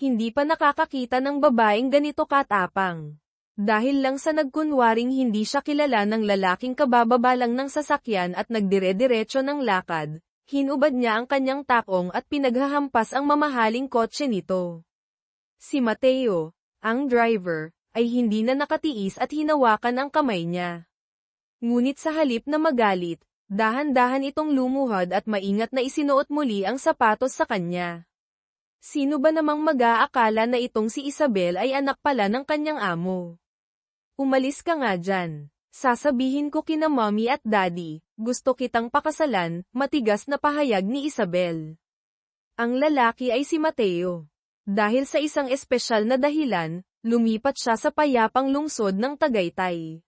Hindi pa nakakakita ng babaeng ganito katapang. Dahil lang sa nagkunwaring hindi siya kilala ng lalaking kabababa lang ng sasakyan at nagdire-diretso ng lakad, hinubad niya ang kanyang takong at pinaghahampas ang mamahaling kotse nito. Si Mateo, ang driver, ay hindi na nakatiis at hinawakan ang kamay niya. Ngunit sa halip na magalit, dahan-dahan itong lumuhod at maingat na isinuot muli ang sapatos sa kanya. Sino ba namang mag-aakala na itong si Isabel ay anak pala ng kanyang amo? Umalis ka nga dyan. Sasabihin ko kina mommy at daddy, gusto kitang pakasalan, matigas na pahayag ni Isabel. Ang lalaki ay si Mateo. Dahil sa isang espesyal na dahilan, lumipat siya sa payapang lungsod ng Tagaytay.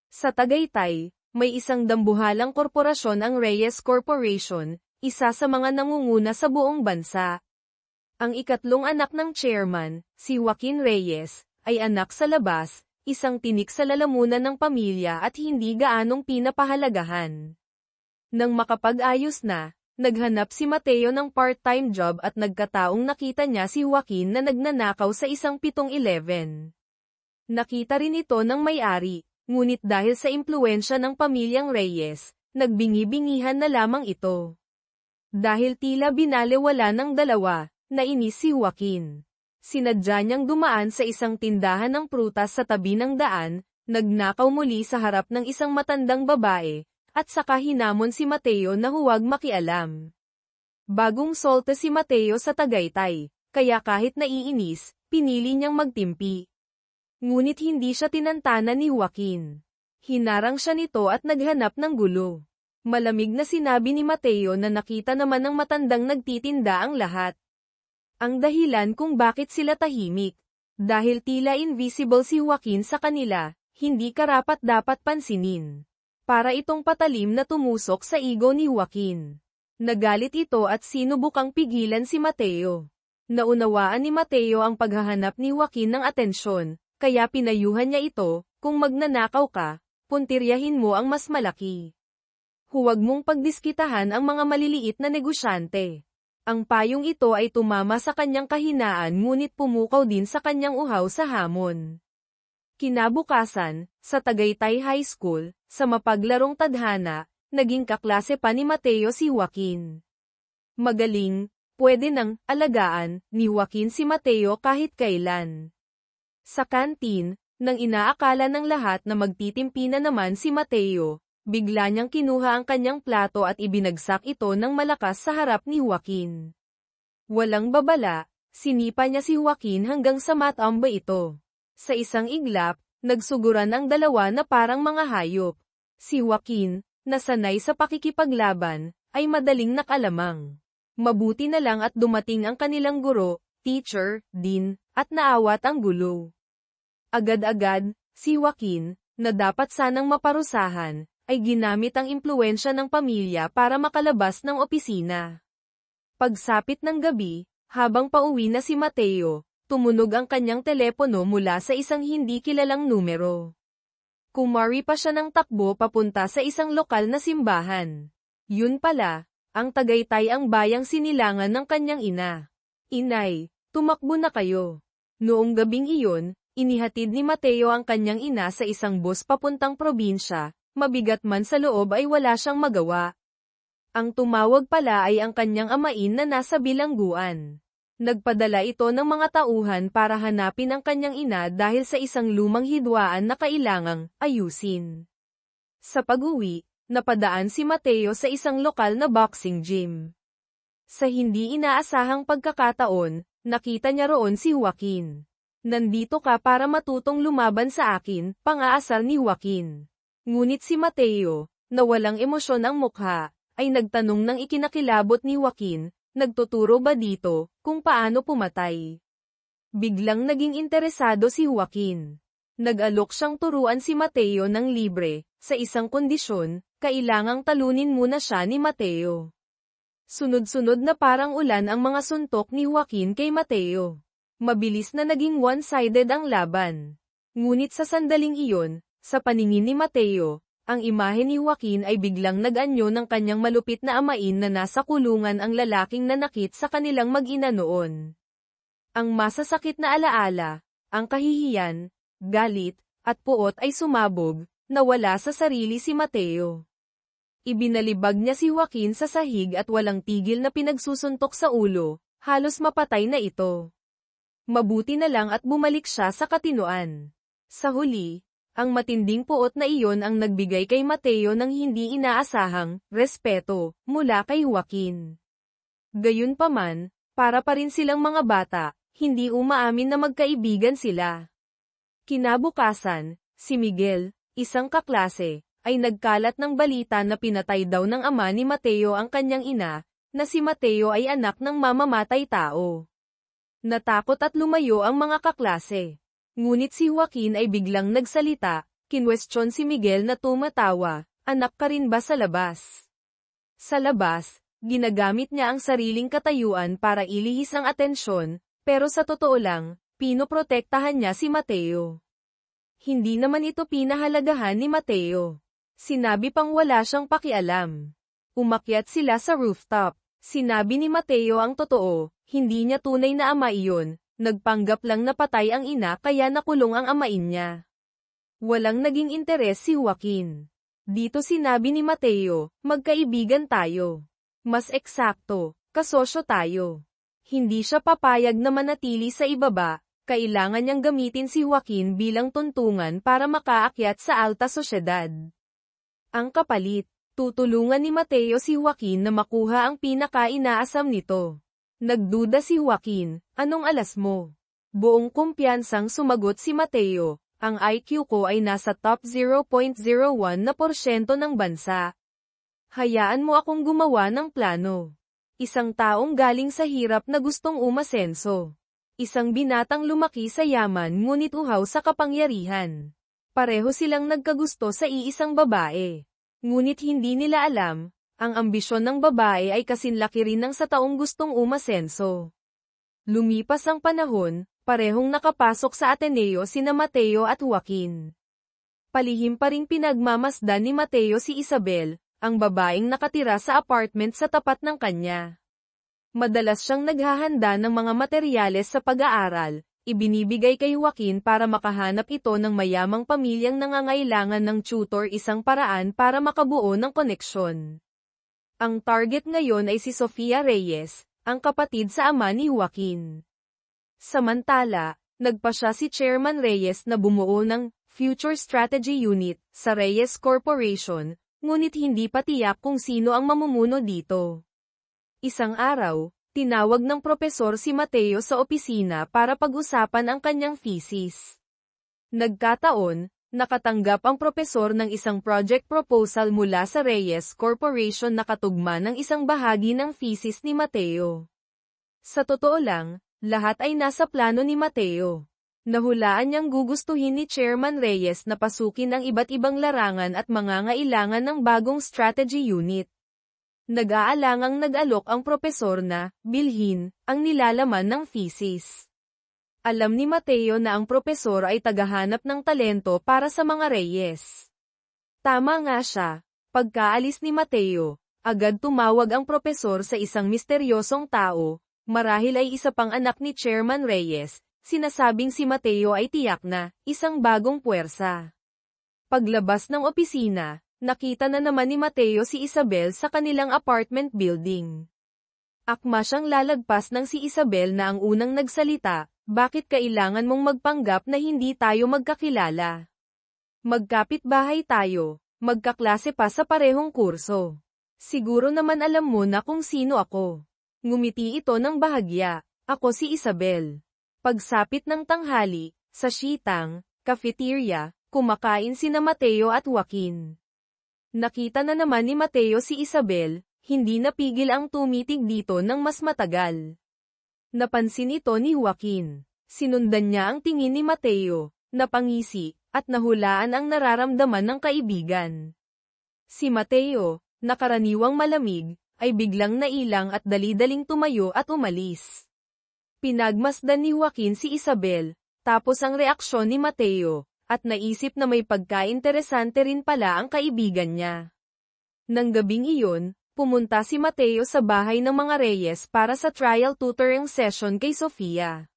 Sa Tagaytay, may isang dambuhalang korporasyon ang Reyes Corporation, isa sa mga nangunguna sa buong bansa. Ang ikatlong anak ng chairman, si Joaquin Reyes, ay anak sa labas, isang tinik sa lalamunan ng pamilya at hindi gaanong pinapahalagahan. Nang makapag-ayos na, naghanap si Mateo ng part-time job at nagkataong nakita niya si Joaquin na nagnanakaw sa isang 7-Eleven. Nakita rin ito ng may-ari, ngunit dahil sa impluwensya ng pamilyang Reyes, nagbingi-bingihan na lamang ito. Dahil tila binalewala ng dalawa, nainis si Joaquin. Sinadya niyang dumaan sa isang tindahan ng prutas sa tabi ng daan, nagnakaw muli sa harap ng isang matandang babae, at saka hinamon si Mateo na huwag makialam. Bagong solte si Mateo sa Tagaytay, kaya kahit naiinis, pinili niyang magtimpi. Ngunit hindi siya tinantana ni Joaquin. Hinarang siya nito at naghanap ng gulo. Malamig na sinabi ni Mateo na nakita naman ng matandang nagtitinda ang lahat. Ang dahilan kung bakit sila tahimik. Dahil tila invisible si Joaquin sa kanila, hindi karapat-dapat pansinin. Para itong patalim na tumusok sa ego ni Joaquin. Nagalit ito at sinubukang pigilan si Mateo. Naunawaan ni Mateo ang paghahanap ni Joaquin ng atensyon, kaya pinayuhan niya ito, kung magnanakaw ka, puntiryahin mo ang mas malaki. Huwag mong pagdiskitahan ang mga maliliit na negosyante. Ang payong ito ay tumama sa kanyang kahinaan ngunit pumukaw din sa kanyang uhaw sa hamon. Kinabukasan, sa Tagaytay High School, sa mapaglarong tadhana, naging kaklase pa ni Mateo si Joaquin. Magaling, pwede nang alagaan ni Joaquin si Mateo kahit kailan. Sa kantin, nang inaakala ng lahat na magtitimpi na naman si Mateo, bigla niyang kinuha ang kanyang plato at ibinagsak ito ng malakas sa harap ni Joaquin. Walang babala, sinipa niya si Joaquin hanggang sa matamba ito. Sa isang iglap, nagsuguran ang dalawa na parang mga hayop. Si Joaquin, na sanay sa pakikipaglaban, ay madaling nakalamang. Mabuti na lang at dumating ang kanilang guro, teacher, dean, at naawat ang gulo. Agad-agad, si Joaquin, na dapat sanang maparusahan, ay ginamit ang impluwensya ng pamilya para makalabas ng opisina. Pagsapit ng gabi, habang pauwi na si Mateo, tumunog ang kanyang telepono mula sa isang hindi kilalang numero. Kumari pa siya ng takbo papunta sa isang lokal na simbahan. Yun pala, ang Tagaytay ang bayang sinilangan ng kanyang ina. Inay, tumakbo na kayo. Noong gabing iyon, inihatid ni Mateo ang kanyang ina sa isang bus papuntang probinsya, mabigat man sa loob ay wala siyang magawa. Ang tumawag pala ay ang kanyang amain na nasa bilangguan. Nagpadala ito ng mga tauhan para hanapin ang kanyang ina dahil sa isang lumang hidwaan na kailangang ayusin. Sa pag-uwi, napadaan si Mateo sa isang lokal na boxing gym. Sa hindi inaasahang pagkakataon, nakita niya roon si Joaquin. Nandito ka para matutong lumaban sa akin, pang-aasar ni Joaquin. Ngunit si Mateo, na walang emosyon ang mukha, ay nagtanong ng ikinakilabot ni Joaquin, nagtuturo ba dito, kung paano pumatay? Biglang naging interesado si Joaquin. Nag-alok siyang turuan si Mateo ng libre, sa isang kondisyon, kailangang talunin muna siya ni Mateo. Sunod-sunod na parang ulan ang mga suntok ni Joaquin kay Mateo. Mabilis na naging one-sided ang laban. Ngunit sa sandaling iyon, sa paningin ni Mateo, ang imahe ni Joaquin ay biglang nag-anyo ng kanyang malupit na amain na nasa kulungan ang lalaking nanakit sa kanilang mag-ina noon. Ang masasakit na alaala, ang kahihiyan, galit, at puot ay sumabog, nawala sa sarili si Mateo. Ibinalibag niya si Joaquin sa sahig at walang tigil na pinagsusuntok sa ulo, halos mapatay na ito. Mabuti na lang at bumalik siya sa katinoan. Sa huli, ang matinding puot na iyon ang nagbigay kay Mateo ng hindi inaasahang respeto mula kay Joaquin. Gayunpaman, para pa rin silang mga bata, hindi umaamin na magkaibigan sila. Kinabukasan, si Miguel, isang kaklase, ay nagkalat ng balita na pinatay daw ng ama ni Mateo ang kanyang ina, na si Mateo ay anak ng mamamatay tao. Natakot at lumayo ang mga kaklase. Ngunit si Joaquin ay biglang nagsalita, kinwestiyon si Miguel na tumatawa, anak ka rin ba sa labas? Sa labas, ginagamit niya ang sariling katayuan para ilihis ang atensyon, pero sa totoo lang, pinoprotektahan niya si Mateo. Hindi naman ito pinahalagahan ni Mateo. Sinabi pang wala siyang pakialam. Umakyat sila sa rooftop. Sinabi ni Mateo ang totoo, hindi niya tunay na ama iyon, nagpanggap lang na patay ang ina kaya nakulong ang amain niya. Walang naging interes si Joaquin. Dito sinabi ni Mateo, magkaibigan tayo. Mas eksakto, kasosyo tayo. Hindi siya papayag na manatili sa ibaba, kailangan niyang gamitin si Joaquin bilang tuntungan para makaakyat sa alta sosyedad. Ang kapalit, tutulungan ni Mateo si Joaquin na makuha ang pinaka-inaasam nito. Nagduda si Joaquin, anong alas mo? Buong kumpiyansang sumagot si Mateo, ang IQ ko ay nasa top 0.01% ng bansa. Hayaan mo akong gumawa ng plano. Isang taong galing sa hirap na gustong umasenso. Isang binatang lumaki sa yaman ngunit uhaw sa kapangyarihan. Pareho silang nagkagusto sa iisang babae. Ngunit hindi nila alam, ang ambisyon ng babae ay kasinlaki rin ng sa taong gustong umasenso. Lumipas ang panahon, parehong nakapasok sa Ateneo sina Mateo at Joaquin. Palihim pa ring pinagmamasdan ni Mateo si Isabel, ang babaeng nakatira sa apartment sa tapat ng kanya. Madalas siyang naghahanda ng mga materyales sa pag-aaral, ibinibigay kay Joaquin para makahanap ito ng mayamang pamilyang nangangailangan ng tutor, isang paraan para makabuo ng koneksyon. Ang target ngayon ay si Sofia Reyes, ang kapatid sa ama ni Joaquin. Samantala, nagpasya si Chairman Reyes na bumuo ng Future Strategy Unit sa Reyes Corporation, ngunit hindi pa tiyak kung sino ang mamumuno dito. Isang araw, tinawag ng propesor si Mateo sa opisina para pag-usapan ang kanyang thesis. Nagkataon, nakatanggap ang propesor ng isang project proposal mula sa Reyes Corporation na katugma ng isang bahagi ng thesis ni Mateo. Sa totoo lang, lahat ay nasa plano ni Mateo. Nahulaan niyang gugustuhin ni Chairman Reyes na pasukin ang iba't ibang larangan at mangangailangan ng bagong strategy unit. Nag-aalangang nag-alok ang propesor na bilhin ang nilalaman ng thesis. Alam ni Mateo na ang propesor ay tagahanap ng talento para sa mga Reyes. Tama nga siya. Pagkaalis ni Mateo, agad tumawag ang propesor sa isang misteryosong tao, marahil ay isa pang anak ni Chairman Reyes, sinasabing si Mateo ay tiyak na isang bagong puwersa. Paglabas ng opisina, nakita na naman ni Mateo si Isabel sa kanilang apartment building. Akma siyang lalagpas ng si Isabel na ang unang nagsalita, bakit kailangan mong magpanggap na hindi tayo magkakilala? Magkapit-bahay tayo, magkaklase pa sa parehong kurso. Siguro naman alam mo na kung sino ako. Ngumiti ito ng bahagya, ako si Isabel. Pagsapit ng tanghali, sa Shitang cafeteria, kumakain sina Mateo at Joaquin. Nakita na naman ni Mateo si Isabel, hindi napigil ang tumitig dito ng mas matagal. Napansin ito ni Joaquin. Sinundan niya ang tingin ni Mateo, napangisi, at nahulaan ang nararamdaman ng kaibigan. Si Mateo, nakaraniwang malamig, ay biglang nailang at dali-daling tumayo at umalis. Pinagmasdan ni Joaquin si Isabel, tapos ang reaksyon ni Mateo, at naisip na may pagkainteresante rin pala ang kaibigan niya. Nang gabing iyon, pumunta si Mateo sa bahay ng mga Reyes para sa trial tutoring session kay Sofia.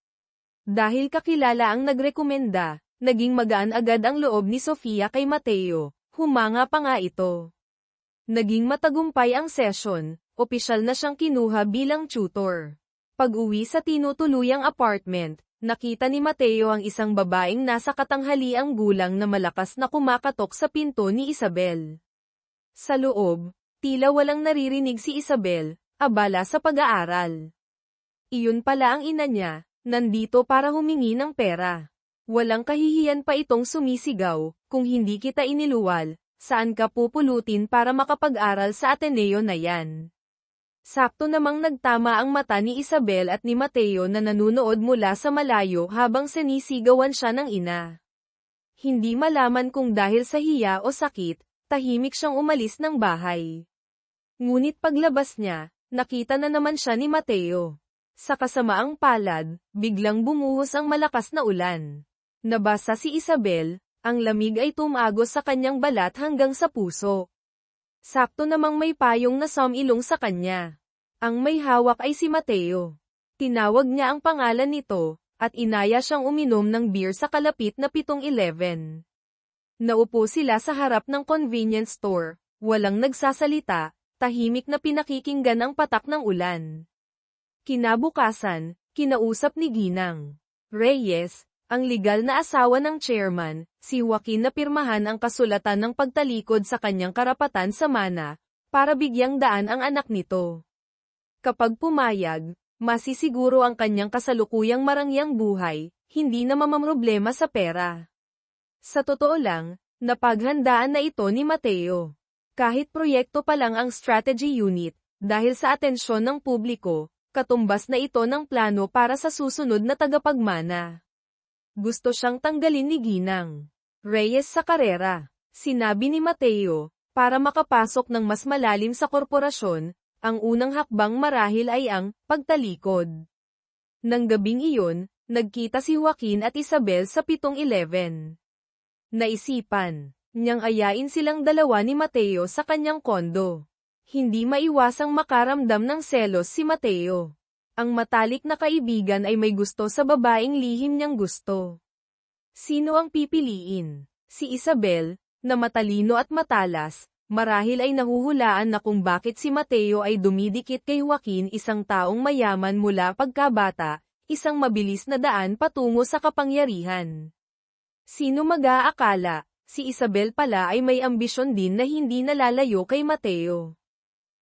Dahil kakilala ang nagrekomenda, naging magaan agad ang loob ni Sofia kay Mateo, humanga pa nga ito. Naging matagumpay ang session, opisyal na siyang kinuha bilang tutor. Pag-uwi sa tinutuluyang apartment, nakita ni Mateo ang isang babaeng nasa katanghaliang gulang na malakas na kumakatok sa pinto ni Isabel. Sa loob, tila walang naririnig si Isabel, abala sa pag-aaral. Iyon pala ang ina niya, nandito para humingi ng pera. Walang kahihiyan pa itong sumisigaw, kung hindi kita iniluwal, saan ka pupulutin para makapag-aral sa Ateneo na yan? Sakto namang nagtama ang mata ni Isabel at ni Mateo na nanunood mula sa malayo habang sinisigawan siya ng ina. Hindi malaman kung dahil sa hiya o sakit, tahimik siyang umalis ng bahay. Ngunit paglabas niya, nakita na naman siya ni Mateo. Sa kasamaang palad, biglang bumuhos ang malakas na ulan. Nabasa si Isabel, ang lamig ay tumagos sa kanyang balat hanggang sa puso. Sakto namang may payong na sumilong sa kanya. Ang may hawak ay si Mateo. Tinawag niya ang pangalan nito, at inaya siyang uminom ng beer sa kalapit na 7-Eleven. Naupo sila sa harap ng convenience store, walang nagsasalita, tahimik na pinakikinggan ang patak ng ulan. Kinabukasan, kinausap ni Ginang Reyes, ang legal na asawa ng chairman, si Joaquin na pirmahan ang kasulatan ng pagtalikod sa kanyang karapatan sa mana, para bigyang daan ang anak nito. Kapag pumayag, masisiguro ang kanyang kasalukuyang marangyang buhay, hindi na mamamroblema sa pera. Sa totoo lang, napaghandaan na ito ni Mateo. Kahit proyekto pa lang ang strategy unit, dahil sa atensyon ng publiko, katumbas na ito ng plano para sa susunod na tagapagmana. Gusto siyang tanggalin ni Ginang Reyes sa karera. Sinabi ni Mateo, para makapasok ng mas malalim sa korporasyon, ang unang hakbang marahil ay ang pagtalikod. Nang gabing iyon, nagkita si Joaquin at Isabel sa 7-Eleven. Naisipan niyang ayain silang dalawa ni Mateo sa kanyang kondo. Hindi maiwasang makaramdam ng selos si Mateo. Ang matalik na kaibigan ay may gusto sa babaeng lihim niyang gusto. Sino ang pipiliin? Si Isabel, na matalino at matalas, marahil ay nahuhulaan na kung bakit si Mateo ay dumidikit kay Joaquin, isang taong mayaman mula pagkabata, isang mabilis na daan patungo sa kapangyarihan. Sino mag-aakala, si Isabel pala ay may ambisyon din na hindi nalalayo kay Mateo.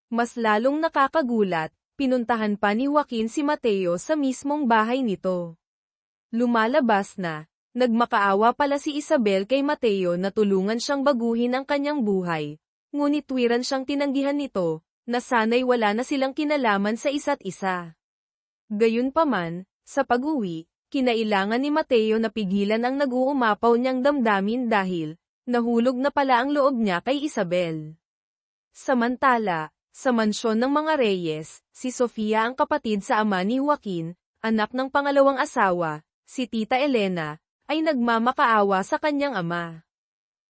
Mas lalong nakakagulat, pinuntahan pa ni Joaquin si Mateo sa mismong bahay nito. Lumalabas na, nagmakaawa pala si Isabel kay Mateo na tulungan siyang baguhin ang kanyang buhay, ngunit tuwiran siyang tinanggihan nito, na sana'y wala na silang kinalaman sa isa't isa. Gayunpaman, sa pag-uwi, kinailangan ni Mateo na pigilan ang nag-uumapaw niyang damdamin dahil, nahulog na pala ang loob niya kay Isabel. Samantala, sa mansyon ng mga Reyes, si Sofia ang kapatid sa ama ni Joaquin, anak ng pangalawang asawa, si Tita Elena, ay nagmamakaawa sa kanyang ama.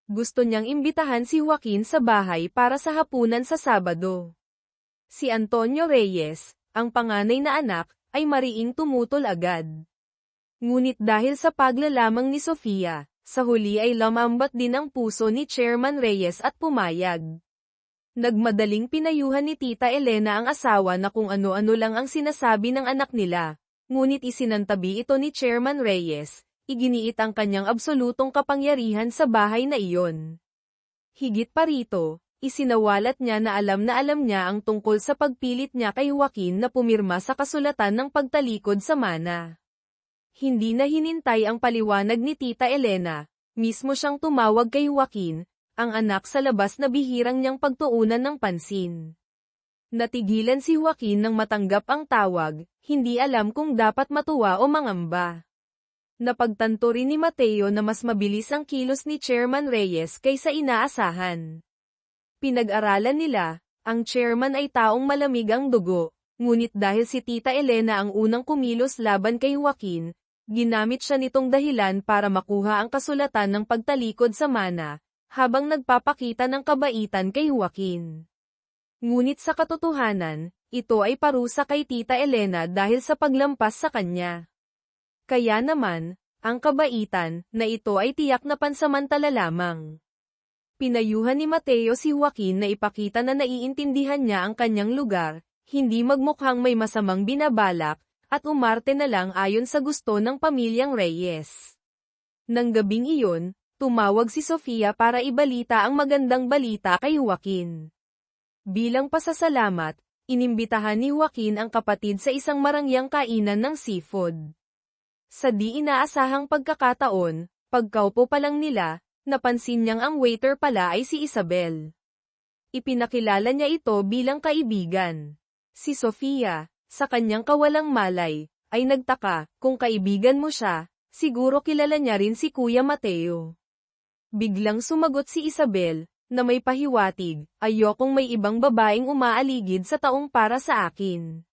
Gusto niyang imbitahan si Joaquin sa bahay para sa hapunan sa Sabado. Si Antonio Reyes, ang panganay na anak, ay mariing tumutol agad. Ngunit dahil sa paglalamang ni Sofia, sa huli ay lamambat din ang puso ni Chairman Reyes at pumayag. Nagmadaling pinayuhan ni Tita Elena ang asawa na kung ano-ano lang ang sinasabi ng anak nila, ngunit isinantabi ito ni Chairman Reyes, iginiit ang kanyang absolutong kapangyarihan sa bahay na iyon. Higit pa rito, isinawalat niya na alam ang tungkol sa pagpilit niya kay Joaquin na pumirma sa kasulatan ng pagtalikod sa mana. Hindi na hinintay ang paliwanag ni Tita Elena, mismo siyang tumawag kay Joaquin, ang anak sa labas na bihirang niyang pagtuunan ng pansin. Natigilan si Joaquin nang matanggap ang tawag, hindi alam kung dapat matuwa o mangamba. Napagtanto rin ni Mateo na mas mabilis ang kilos ni Chairman Reyes kaysa inaasahan. Pinag-aralan nila, ang chairman ay taong malamig ang dugo, ngunit dahil si Tita Elena ang unang kumilos laban kay Joaquin, ginamit siya nitong dahilan para makuha ang kasulatan ng pagtalikod sa mana, habang nagpapakita ng kabaitan kay Joaquin. Ngunit sa katotohanan, ito ay parusa kay Tita Elena dahil sa paglampas sa kanya. Kaya naman, ang kabaitan na ito ay tiyak na pansamantala lamang. Pinayuhan ni Mateo si Joaquin na ipakita na naiintindihan niya ang kanyang lugar, hindi magmukhang may masamang binabalak, at umarte na lang ayon sa gusto ng pamilyang Reyes. Nang gabing iyon, tumawag si Sofia para ibalita ang magandang balita kay Joaquin. Bilang pasasalamat, inimbitahan ni Joaquin ang kapatid sa isang marangyang kainan ng seafood. Sa di inaasahang pagkakataon, pagkaupo pa lang nila, napansin niyang ang waiter pala ay si Isabel. Ipinakilala niya ito bilang kaibigan. Si Sofia, sa kanyang kawalang malay, ay nagtaka, kung kaibigan mo siya, siguro kilala niya rin si Kuya Mateo. Biglang sumagot si Isabel, na may pahiwatig, ayokong may ibang babaeng umaaligid sa taong para sa akin.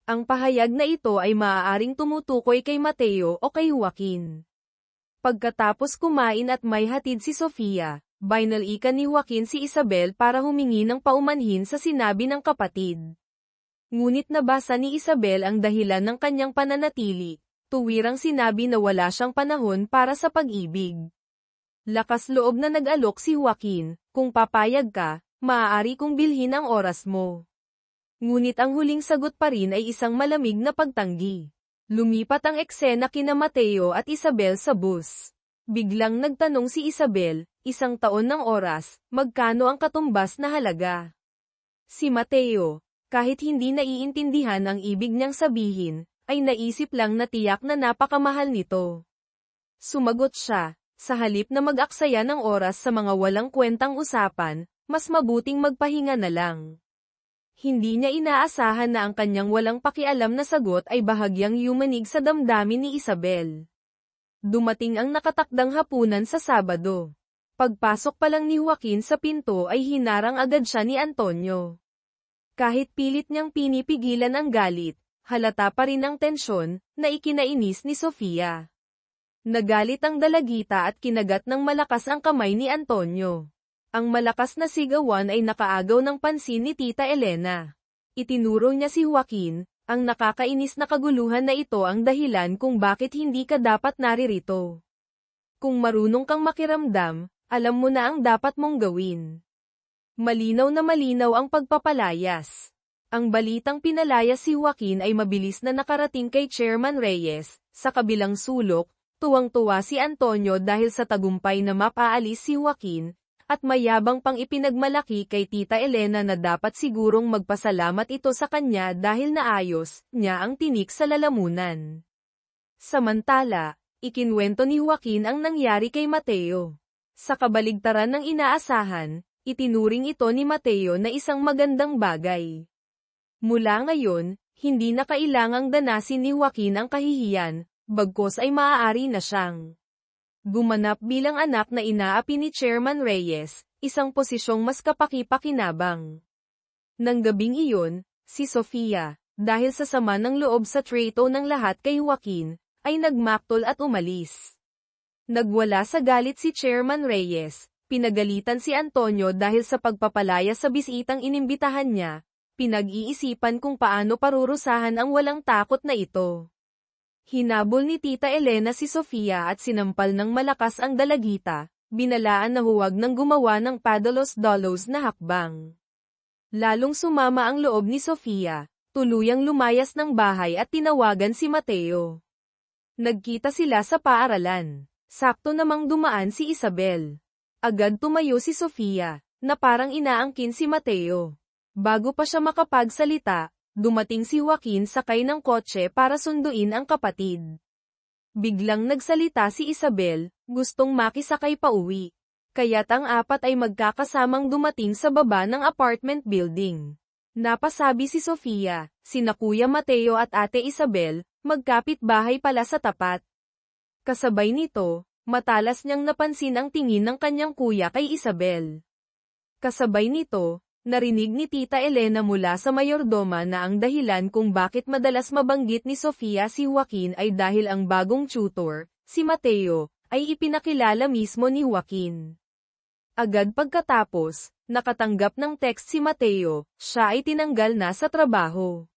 Ang pahayag na ito ay maaaring tumutukoy kay Mateo o kay Joaquin. Pagkatapos kumain at may hatid si Sofia, binalikan ni Joaquin si Isabel para humingi ng paumanhin sa sinabi ng kapatid. Ngunit nabasa ni Isabel ang dahilan ng kanyang pananatili, tuwirang sinabi na wala siyang panahon para sa pag-ibig. Lakas loob na nag-alok si Joaquin, kung papayag ka, maaari kong bilhin ang oras mo. Ngunit ang huling sagot pa rin ay isang malamig na pagtanggi. Lumipat ang eksena kina Mateo at Isabel sa bus. Biglang nagtanong si Isabel, 1 taon ng oras, magkano ang katumbas na halaga? Si Mateo, kahit hindi naiintindihan ang ibig niyang sabihin, ay naisip lang na tiyak na napakamahal nito. Sumagot siya, sa halip na mag-aksaya ng oras sa mga walang kwentang usapan, mas mabuting magpahinga na lang. Hindi niya inaasahan na ang kanyang walang pakialam na sagot ay bahagyang yumanig sa damdamin ni Isabel. Dumating ang nakatakdang hapunan sa Sabado. Pagpasok pa lang ni Joaquin sa pinto ay hinarang agad siya ni Antonio. Kahit pilit niyang pinipigilan ang galit, halata pa rin ang tensyon na ikinainis ni Sofia. Nagalit ang dalagita at kinagat ng malakas ang kamay ni Antonio. Ang malakas na sigawan ay nakaagaw ng pansin ni Tita Elena. Itinuro niya si Joaquin, ang nakakainis na kaguluhan na ito ang dahilan kung bakit hindi ka dapat naririto. Kung marunong kang makiramdam, alam mo na ang dapat mong gawin. Malinaw na malinaw ang pagpapalayas. Ang balitang pinalayas si Joaquin ay mabilis na nakarating kay Chairman Reyes. Sa kabilang sulok, tuwang-tuwa si Antonio dahil sa tagumpay na mapaalis si Joaquin, at mayabang pang ipinagmalaki kay Tita Elena na dapat sigurong magpasalamat ito sa kanya dahil naayos niya ang tinik sa lalamunan. Samantala, ikinwento ni Joaquin ang nangyari kay Mateo. Sa kabaligtaran ng inaasahan, itinuring ito ni Mateo na isang magandang bagay. Mula ngayon, hindi na kailangang danasin ni Joaquin ang kahihiyan, bagkus ay maaari na siyang gumanap bilang anak na inaapi ni Chairman Reyes, isang posisyong mas kapaki-pakinabang. Nang gabing iyon, si Sofia, dahil sa sama ng loob sa trato ng lahat kay Joaquin, ay nagmaktol at umalis. Nagwala sa galit si Chairman Reyes, pinagalitan si Antonio dahil sa pagpapalaya sa bisitang inimbitahan niya, pinag-iisipan kung paano parurusahan ang walang takot na ito. Hinabol ni Tita Elena si Sofia at sinampal ng malakas ang dalagita, binalaan na huwag nang gumawa ng padalos-dalos na hakbang. Lalong sumama ang loob ni Sofia, tuluyang lumayas ng bahay at tinawagan si Mateo. Nagkita sila sa paaralan. Sakto namang dumaan si Isabel. Agad tumayo si Sofia, na parang inaangkin si Mateo. Bago pa siya makapagsalita, dumating si Joaquin sakay ng kotse para sunduin ang kapatid. Biglang nagsalita si Isabel, gustong makisakay pa uwi. Kaya't ang apat ay magkakasamang dumating sa baba ng apartment building. Napasabi si Sofia, sina Kuya Mateo at Ate Isabel, magkapit bahay pala sa tapat. Kasabay nito, matalas niyang napansin ang tingin ng kanyang kuya kay Isabel. Kasabay nito, narinig ni Tita Elena mula sa mayordoma na ang dahilan kung bakit madalas mabanggit ni Sofia si Joaquin ay dahil ang bagong tutor, si Mateo, ay ipinakilala mismo ni Joaquin. Agad pagkatapos, nakatanggap ng text si Mateo, siya ay tinanggal na sa trabaho.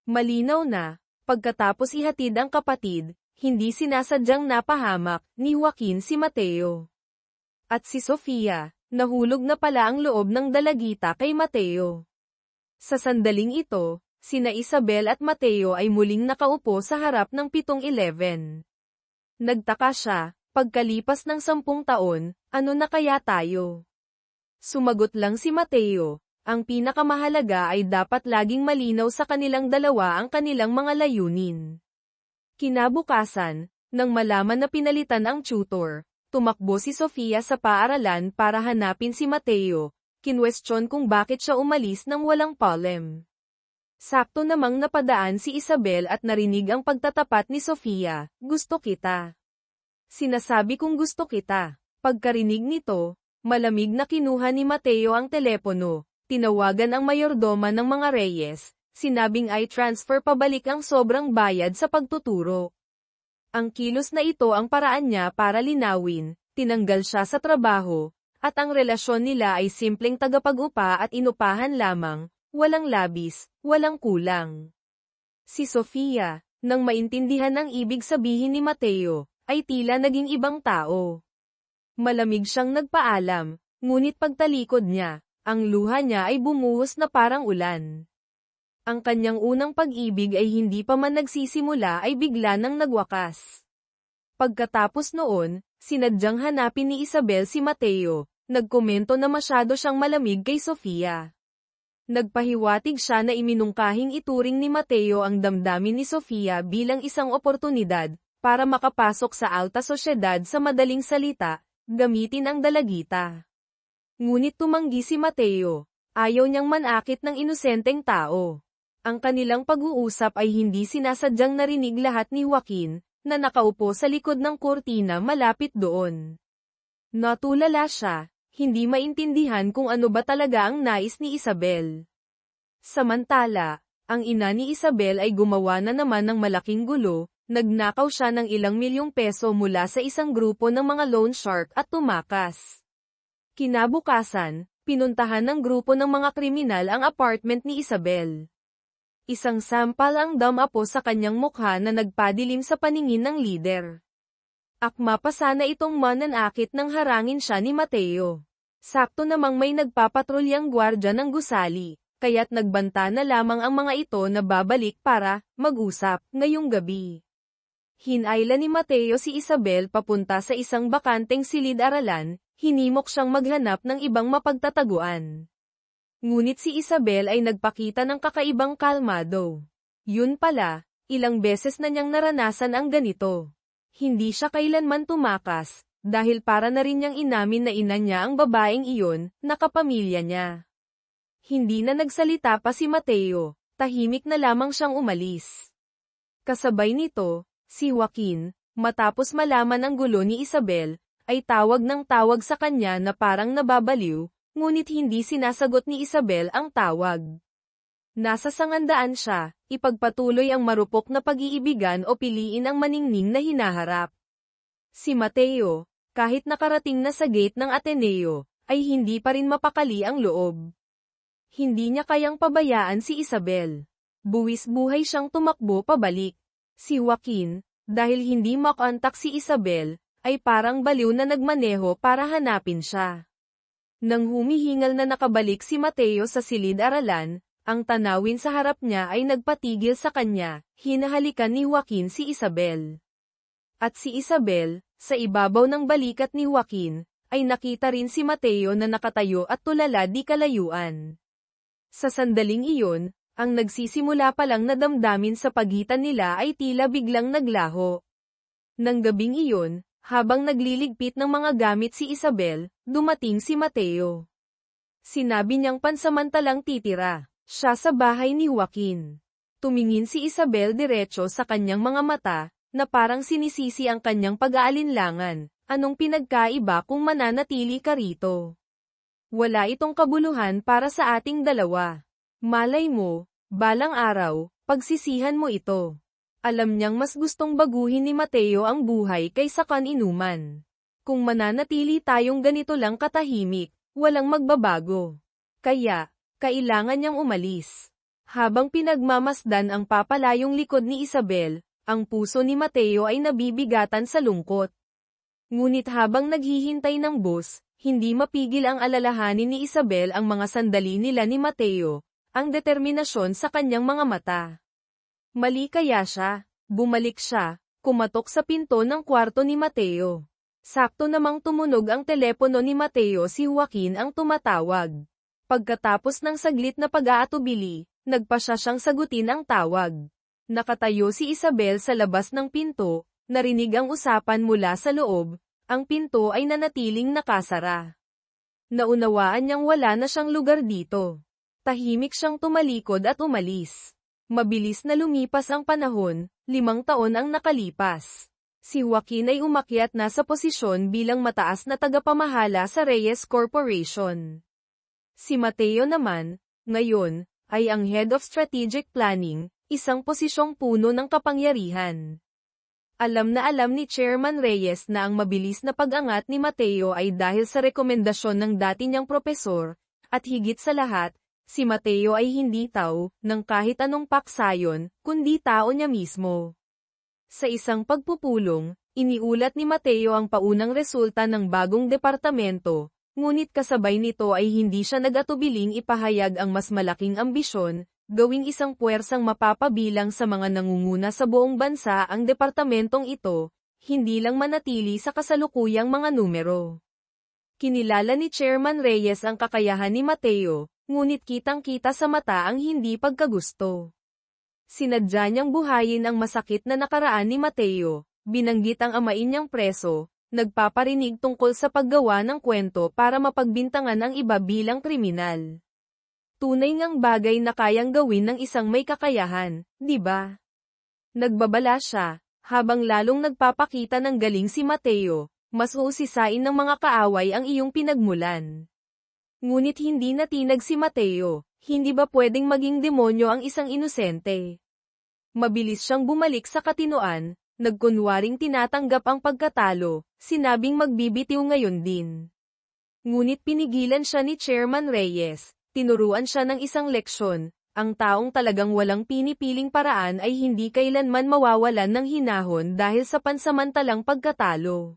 Malinaw na, pagkatapos ihatid ang kapatid, hindi sinasadyang napahamak ni Joaquin si Mateo. At si Sofia, nahulog na pala ang loob ng dalagita kay Mateo. Sa sandaling ito, sina Isabel at Mateo ay muling nakaupo sa harap ng 7-Eleven. Nagtaka siya, pagkalipas ng 10 taon, ano na kaya tayo? Sumagot lang si Mateo, ang pinakamahalaga ay dapat laging malinaw sa kanilang dalawa ang kanilang mga layunin. Kinabukasan, nang malaman na pinalitan ang tutor, tumakbo si Sofia sa paaralan para hanapin si Mateo, kinwestiyon kung bakit siya umalis nang walang palem. Sakto namang napadaan si Isabel at narinig ang pagtatapat ni Sofia, "Gusto kita." "Sinasabi kong gusto kita." Pagkarinig nito, malamig na kinuha ni Mateo ang telepono, tinawagan ang mayordoma ng mga Reyes, sinabing ay transfer pabalik ang sobrang bayad sa pagtuturo. Ang kilos na ito ang paraan niya para linawin, tinanggal siya sa trabaho, at ang relasyon nila ay simpleng tagapag-upa at inupahan lamang, walang labis, walang kulang. Si Sofia, nang maintindihan ang ibig sabihin ni Mateo, ay tila naging ibang tao. Malamig siyang nagpaalam, ngunit pagtalikod niya, ang luha niya ay bumuhos na parang ulan. Ang kanyang unang pag-ibig ay hindi pa man nagsisimula ay bigla nang nagwakas. Pagkatapos noon, sinadyang hanapin ni Isabel si Mateo, nagkomento na masyado siyang malamig kay Sofia. Nagpahiwatig siya na iminungkahing ituring ni Mateo ang damdamin ni Sofia bilang isang oportunidad, para makapasok sa alta sosyedad sa madaling salita, gamitin ang dalagita. Ngunit tumanggi si Mateo, ayaw niyang manakit ng inosenteng tao. Ang kanilang pag-uusap ay hindi sinasadyang narinig lahat ni Joaquin, na nakaupo sa likod ng kurtina malapit doon. Natulala siya, hindi maintindihan kung ano ba talaga ang nais ni Isabel. Samantala, ang ina ni Isabel ay gumawa na naman ng malaking gulo, nagnakaw siya ng ilang milyong peso mula sa isang grupo ng mga loan shark at tumakas. Kinabukasan, pinuntahan ng grupo ng mga kriminal ang apartment ni Isabel. Isang sampal ang damapo sa kanyang mukha na nagpadilim sa paningin ng lider. Akma pa sana itong mananakit nang harangin siya ni Mateo. Sakto namang may nagpapatrulyang gwardya ng gusali, kaya't nagbanta na lamang ang mga ito na babalik para mag-usap ngayong gabi. Hinayla ni Mateo si Isabel papunta sa isang bakanteng silid-aralan, hinimok siyang maghanap ng ibang mapagtataguan. Ngunit si Isabel ay nagpakita ng kakaibang kalmado. Yun pala, ilang beses na niyang naranasan ang ganito. Hindi siya kailanman tumakas, dahil para na rin niyang inamin na ina niya ang babaeng iyon, nakapamilya niya. Hindi na nagsalita pa si Mateo, tahimik na lamang siyang umalis. Kasabay nito, si Joaquin, matapos malaman ang gulo ni Isabel, ay tawag ng tawag sa kanya na parang nababaliw, ngunit hindi sinasagot ni Isabel ang tawag. Nasa sangandaan siya, ipagpatuloy ang marupok na pag-iibigan o piliin ang maningning na hinaharap. Si Mateo, kahit nakarating na sa gate ng Ateneo, ay hindi pa rin mapakali ang loob. Hindi niya kayang pabayaan si Isabel. Buwis-buhay siyang tumakbo pabalik. Si Joaquin, dahil hindi makontak si Isabel, ay parang baliw na nagmaneho para hanapin siya. Nang humihingal na nakabalik si Mateo sa silid-aralan, ang tanawin sa harap niya ay nagpatigil sa kanya, hinahalikan ni Joaquin si Isabel. At si Isabel, sa ibabaw ng balikat ni Joaquin, ay nakita rin si Mateo na nakatayo at tulala di kalayuan. Sa sandaling iyon, ang nagsisimula pa lang na damdamin sa pagitan nila ay tila biglang naglaho. Nang gabing iyon, habang nagliligpit ng mga gamit si Isabel, dumating si Mateo. Sinabi niyang pansamantalang titira siya sa bahay ni Joaquin. Tumingin si Isabel diretso sa kanyang mga mata, na parang sinisisi ang kanyang pag-aalinlangan. Anong pinagkaiba kung mananatili ka rito? Wala itong kabuluhan para sa ating dalawa. Malay mo, balang araw, pagsisihan mo ito. Alam niyang mas gustong baguhin ni Mateo ang buhay kaysa kaninuman. Kung mananatili tayong ganito lang katahimik, walang magbabago. Kaya, kailangan niyang umalis. Habang pinagmamasdan ang papalayong likod ni Isabel, Ang puso ni Mateo ay nabibigatan sa lungkot. Ngunit habang naghihintay ng bus, hindi mapigil ang alalahanin ni Isabel ang mga sandali nila ni Mateo, ang determinasyon sa kanyang mga mata. Mali kaya siya? Bumalik siya, kumatok sa pinto ng kwarto ni Mateo. Sakto namang tumunog ang telepono ni Mateo, si Joaquin ang tumatawag. Pagkatapos ng saglit na pag-aatubili, nagpa siya siyang sagutin ang tawag. Nakatayo si Isabel sa labas ng pinto, narinig ang usapan mula sa loob, ang pinto ay nanatiling nakasara. Naunawaan niyang wala na siyang lugar dito. Tahimik siyang tumalikod at umalis. Mabilis na lumipas ang panahon, 5 taon ang nakalipas. Si Joaquin ay umakyat na sa posisyon bilang mataas na tagapamahala sa Reyes Corporation. Si Mateo naman, ngayon, ay ang Head of Strategic Planning, isang posisyong puno ng kapangyarihan. Alam na alam ni Chairman Reyes na ang mabilis na pag-angat ni Mateo ay dahil sa rekomendasyon ng dati niyang propesor, at higit sa lahat, si Mateo ay hindi tao ng kahit anong paksayon, kundi tao niya mismo. Sa isang pagpupulong, iniulat ni Mateo ang paunang resulta ng bagong departamento, ngunit kasabay nito ay hindi siya nag-atubiling ipahayag ang mas malaking ambisyon, gawing isang puwersang mapapabilang sa mga nangunguna sa buong bansa ang departamentong ito, hindi lang manatili sa kasalukuyang mga numero. Kinilala ni Chairman Reyes ang kakayahan ni Mateo, ngunit kitang-kita sa mata ang hindi pagkagusto. Sinadya niyang buhayin ang masakit na nakaraan ni Mateo, binanggit ang amain niyang preso, nagpaparinig tungkol sa paggawa ng kwento para mapagbintangan ang iba bilang kriminal. Tunay ngang bagay na kayang gawin ng isang may kakayahan, di ba? Nagbabala siya, habang lalong nagpapakita ng galing si Mateo, mas uusisain ng mga kaaway ang iyong pinagmulan. Ngunit hindi natinag si Mateo, hindi ba pwedeng maging demonyo ang isang inosente? Mabilis siyang bumalik sa katinoan, nagkunwaring tinatanggap ang pagkatalo, sinabing magbibitiw ngayon din. Ngunit pinigilan siya ni Chairman Reyes, tinuruan siya ng isang leksyon, ang taong talagang walang pinipiling paraan ay hindi kailanman mawawalan ng hinahon dahil sa pansamantalang pagkatalo.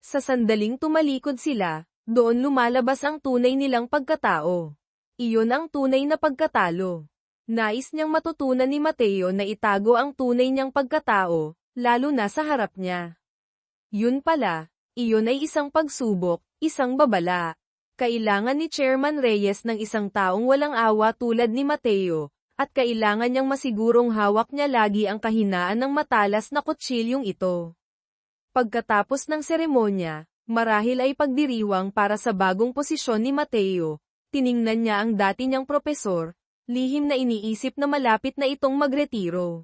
Sa sandaling tumalikod sila, doon lumalabas ang tunay nilang pagkatao. Iyon ang tunay na pagkatalo. Nais niyang matutunan ni Mateo na itago ang tunay niyang pagkatao, lalo na sa harap niya. Yun pala, iyon ay isang pagsubok, isang babala. Kailangan ni Chairman Reyes ng isang taong walang awa tulad ni Mateo, at kailangan niyang masigurong hawak niya lagi ang kahinaan ng matalas na kutsilyong ito. Pagkatapos ng seremonya, marahil ay pagdiriwang para sa bagong posisyon ni Mateo. Tiningnan niya ang dati niyang propesor, lihim na iniisip na malapit na itong magretiro.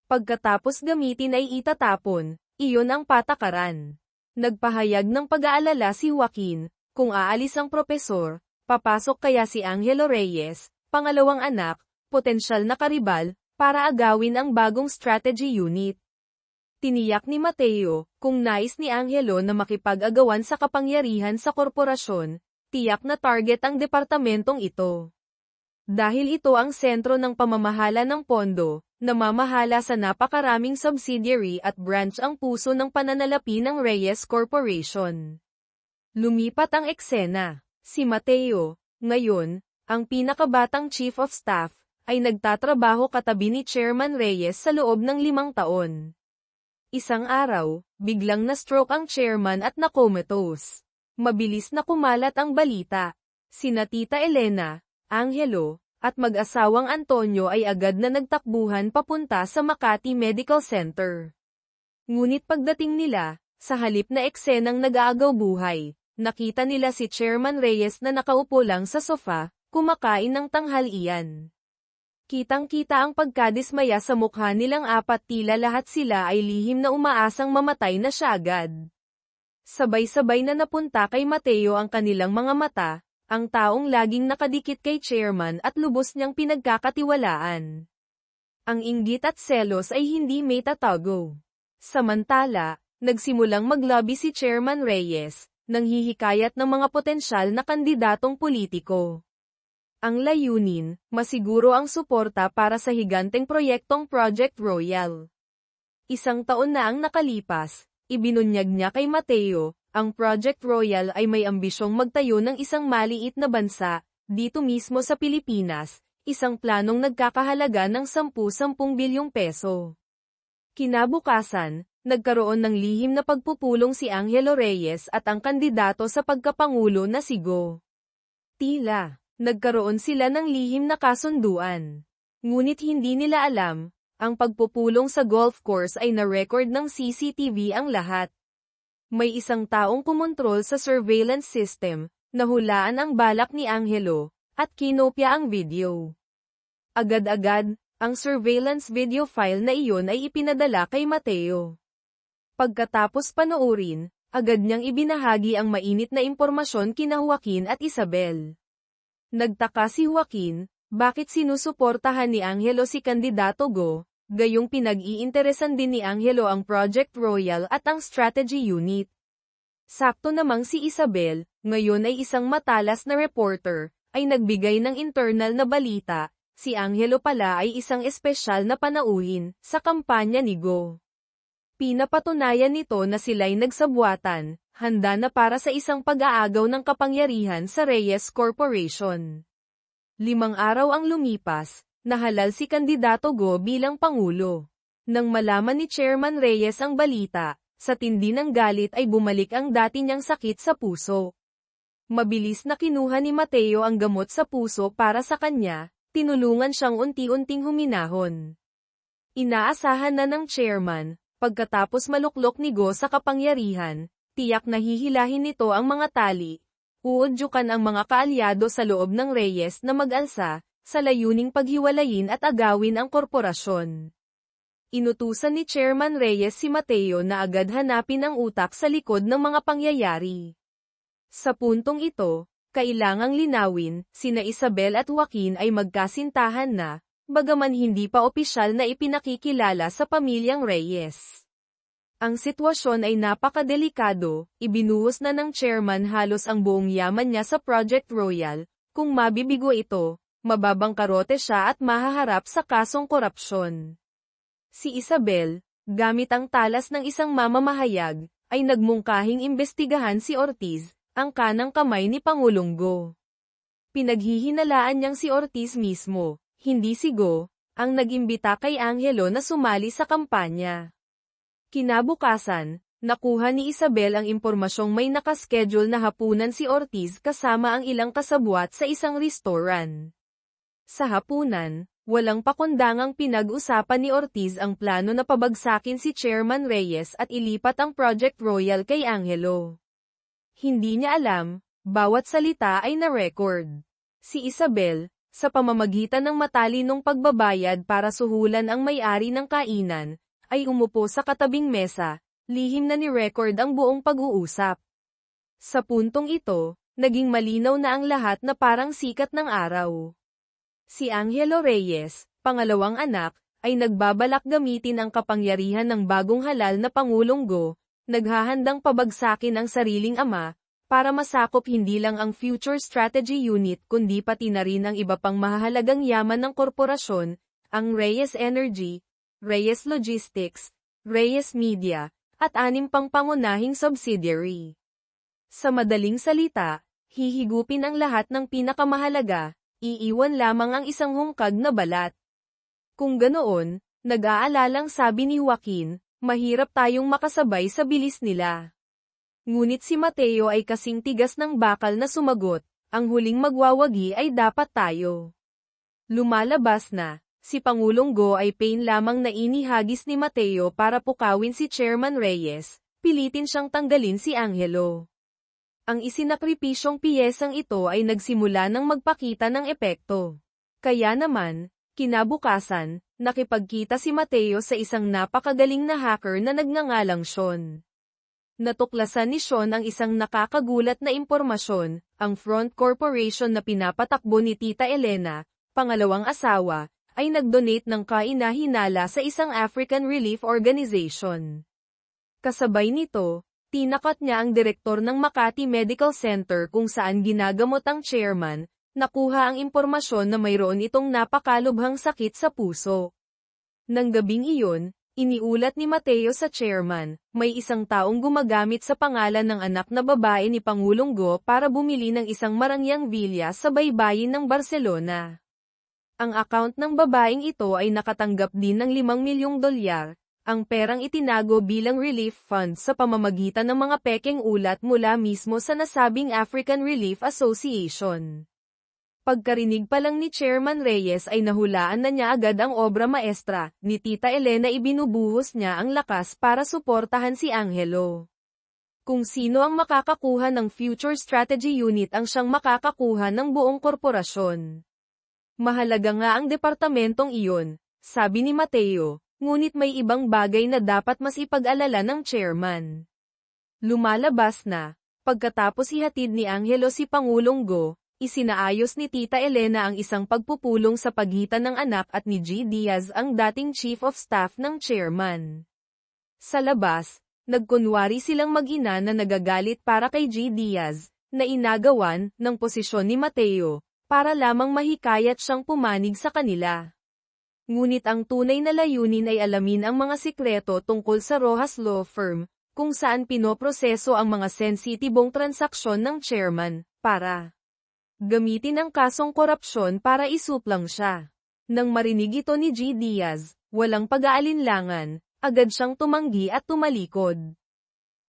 Pagkatapos gamitin ay itatapon, iyon ang patakaran. Nagpahayag ng pag-aalala si Joaquin, kung aalis ang propesor, papasok kaya si Angelo Reyes, pangalawang anak, potensyal na karibal, para agawin ang bagong strategy unit. Tiniyak ni Mateo, kung nais ni Angelo na makipag-agawan sa kapangyarihan sa korporasyon, tiyak na target ang departamentong ito. Dahil ito ang sentro ng pamamahala ng pondo, namamahala sa napakaraming subsidiary at branch ang puso ng pananalapi ng Reyes Corporation. Lumipat ang eksena. Si Mateo, ngayon, ang pinakabatang chief of staff, ay nagtatrabaho katabi ni Chairman Reyes sa loob ng 5 taon. Isang araw, biglang na-stroke ang chairman at na-comatose. Mabilis na kumalat ang balita. Sina Tita Elena, Angelo, at mag-asawang Antonio ay agad na nagtakbuhan papunta sa Makati Medical Center. Ngunit pagdating nila, sa halip na eksenang nag-aagaw buhay, nakita nila si Chairman Reyes na nakaupo lang sa sofa, kumakain ng tanghalian. Kitang-kita ang pagkadismaya sa mukha nilang apat, tila lahat sila ay lihim na umaasang mamatay na siya agad. Sabay-sabay na napunta kay Mateo ang kanilang mga mata, ang taong laging nakadikit kay Chairman at lubos niyang pinagkakatiwalaan. Ang inggit at selos ay hindi may tatago. Samantala, nagsimulang maglobby si Chairman Reyes, nang hihikayat ng mga potensyal na kandidatong politiko. Ang layunin, masiguro ang suporta para sa higanteng proyektong Project Royal. 1 taon na ang nakalipas, ibinunyag niya kay Mateo, ang Project Royal ay may ambisyong magtayo ng isang maliit na bansa, dito mismo sa Pilipinas, isang planong nagkakahalaga ng 10 bilyong peso. Kinabukasan, nagkaroon ng lihim na pagpupulong si Angelo Reyes at ang kandidato sa pagkapangulo na si Go. Tila, nagkaroon sila ng lihim na kasunduan. Ngunit hindi nila alam, ang pagpupulong sa golf course ay na-record ng CCTV ang lahat. May isang taong kumontrol sa surveillance system, nahulaan ang balak ni Angelo, at kinopya ang video. Agad-agad, ang surveillance video file na iyon ay ipinadala kay Mateo. Pagkatapos panoorin, agad niyang ibinahagi ang mainit na impormasyon kina Joaquin at Isabel. Nagtaka si Joaquin, bakit sinusuportahan ni Angelo si Kandidato Go, gayong pinag-iinteresan din ni Angelo ang Project Royal at ang Strategy Unit. Sakto namang si Isabel, ngayon ay isang matalas na reporter, ay nagbigay ng internal na balita. Si Angelo pala ay isang espesyal na panauhin sa kampanya ni Go. Pinapatunayan nito na sila'y nagsabuatan, handa na para sa isang pag-aagaw ng kapangyarihan sa Reyes Corporation. 5 araw ang lumipas, nahalal si Kandidato Go bilang Pangulo. Nang malaman ni Chairman Reyes ang balita, sa tindi ng galit ay bumalik ang dati niyang sakit sa puso. Mabilis na kinuha ni Mateo ang gamot sa puso para sa kanya. Tinulungan siyang unti-unting huminahon. Inaasahan na ng chairman, pagkatapos maluklok ni Go sa kapangyarihan, tiyak na hihilahin nito ang mga tali. Uudyukan ang mga kaalyado sa loob ng Reyes na mag-alsa, sa layuning paghiwalayin at agawin ang korporasyon. Inutusan ni Chairman Reyes si Mateo na agad hanapin ang utak sa likod ng mga pangyayari. Sa puntong ito, kailangang linawin, sina Isabel at Joaquin ay magkasintahan na, bagaman hindi pa opisyal na ipinakikilala sa pamilyang Reyes. Ang sitwasyon ay napakadelikado, ibinuhos na ng chairman halos ang buong yaman niya sa Project Royal, kung mabibigo ito, mababangkarote siya at mahaharap sa kasong korupsyon. Si Isabel, gamit ang talas ng isang mamamahayag, ay nagmungkahing imbestigahan si Ortiz, ang kanang kamay ni Pangulong Go. Pinaghihinalaan niyang si Ortiz mismo, hindi si Go, ang nag-imbita kay Angelo na sumali sa kampanya. Kinabukasan, nakuha ni Isabel ang impormasyong may nakaschedule na hapunan si Ortiz kasama ang ilang kasabwat sa isang restaurant. Sa hapunan, walang pakundangang pinag-usapan ni Ortiz ang plano na pabagsakin si Chairman Reyes at ilipat ang Project Royal kay Angelo. Hindi niya alam, bawat salita ay na-record. Si Isabel, sa pamamagitan ng matalinong pagbabayad para suhulan ang may-ari ng kainan, ay umupo sa katabing mesa, lihim na ni-record ang buong pag-uusap. Sa puntong ito, naging malinaw na ang lahat na parang sikat ng araw. Si Angelo Reyes, pangalawang anak, ay nagbabalak gamitin ang kapangyarihan ng bagong halal na Pangulong Go, naghahandang pabagsakin ang sariling ama, para masakop hindi lang ang Future Strategy Unit kundi pati na rin ang iba pang mahahalagang yaman ng korporasyon, ang Reyes Energy, Reyes Logistics, Reyes Media, at 6 pang pangunahing subsidiary. Sa madaling salita, hihigupin ang lahat ng pinakamahalaga, iiwan lamang ang isang hungkag na balat. Kung ganoon, nag-aalalang sabi ni Joaquin, mahirap tayong makasabay sa bilis nila. Ngunit si Mateo ay kasing tigas ng bakal na sumagot, ang huling magwawagi ay dapat tayo. Lumalabas na, si Pangulong Go ay pain lamang na inihagis ni Mateo para pukawin si Chairman Reyes, pilitin siyang tanggalin si Angelo. Ang isinakripisyong piyesang ito ay nagsimula ng magpakita ng epekto. Kaya naman, kinabukasan, nakipagkita si Mateo sa isang napakagaling na hacker na nagngangalang Sean. Natuklasan ni Sean ang isang nakakagulat na impormasyon, ang Front Corporation na pinapatakbo ni Tita Elena, pangalawang asawa, ay nag-donate ng kainahinala sa isang African Relief Organization. Kasabay nito, tinakot niya ang direktor ng Makati Medical Center kung saan ginagamot ang chairman, nakuha ang impormasyon na mayroon itong napakalubhang sakit sa puso. Nang gabing iyon, Iniulat ni Mateo sa chairman, may isang taong gumagamit sa pangalan ng anak na babae ni Pangulong Go para bumili ng isang marangyang villa sa baybayin ng Barcelona. Ang account ng babaeng ito ay nakatanggap din ng 5 milyong dolyar, ang perang itinago bilang relief fund sa pamamagitan ng mga pekeng ulat mula mismo sa nasabing African Relief Association. Pagkarinig pa lang ni Chairman Reyes ay nahulaan na niya agad ang obra maestra, ni Tita Elena ibinubuhos niya ang lakas para suportahan si Angelo. Kung sino ang makakakuha ng Future Strategy Unit ang siyang makakakuha ng buong korporasyon. Mahalaga nga ang departamentong iyon, sabi ni Mateo, ngunit may ibang bagay na dapat mas ipag-alala ng chairman. Lumalabas na, pagkatapos ihatid ni Angelo si Pangulong Go, isinaayos ni Tita Elena ang isang pagpupulong sa pagitan ng anak at ni G. Diaz ang dating Chief of Staff ng chairman. Sa labas, nagkunwari silang mag-ina na nagagalit para kay G. Diaz, na inagawan ng posisyon ni Mateo, para lamang mahikayat siyang pumanig sa kanila. Ngunit ang tunay na layunin ay alamin ang mga sikreto tungkol sa Rojas Law Firm, kung saan pinoproseso ang mga sensitibong transaksyon ng chairman, para gamitin ang kasong korupsyon para isuplang siya. Nang marinig ito ni G. Diaz, walang pag-aalinlangan, agad siyang tumanggi at tumalikod.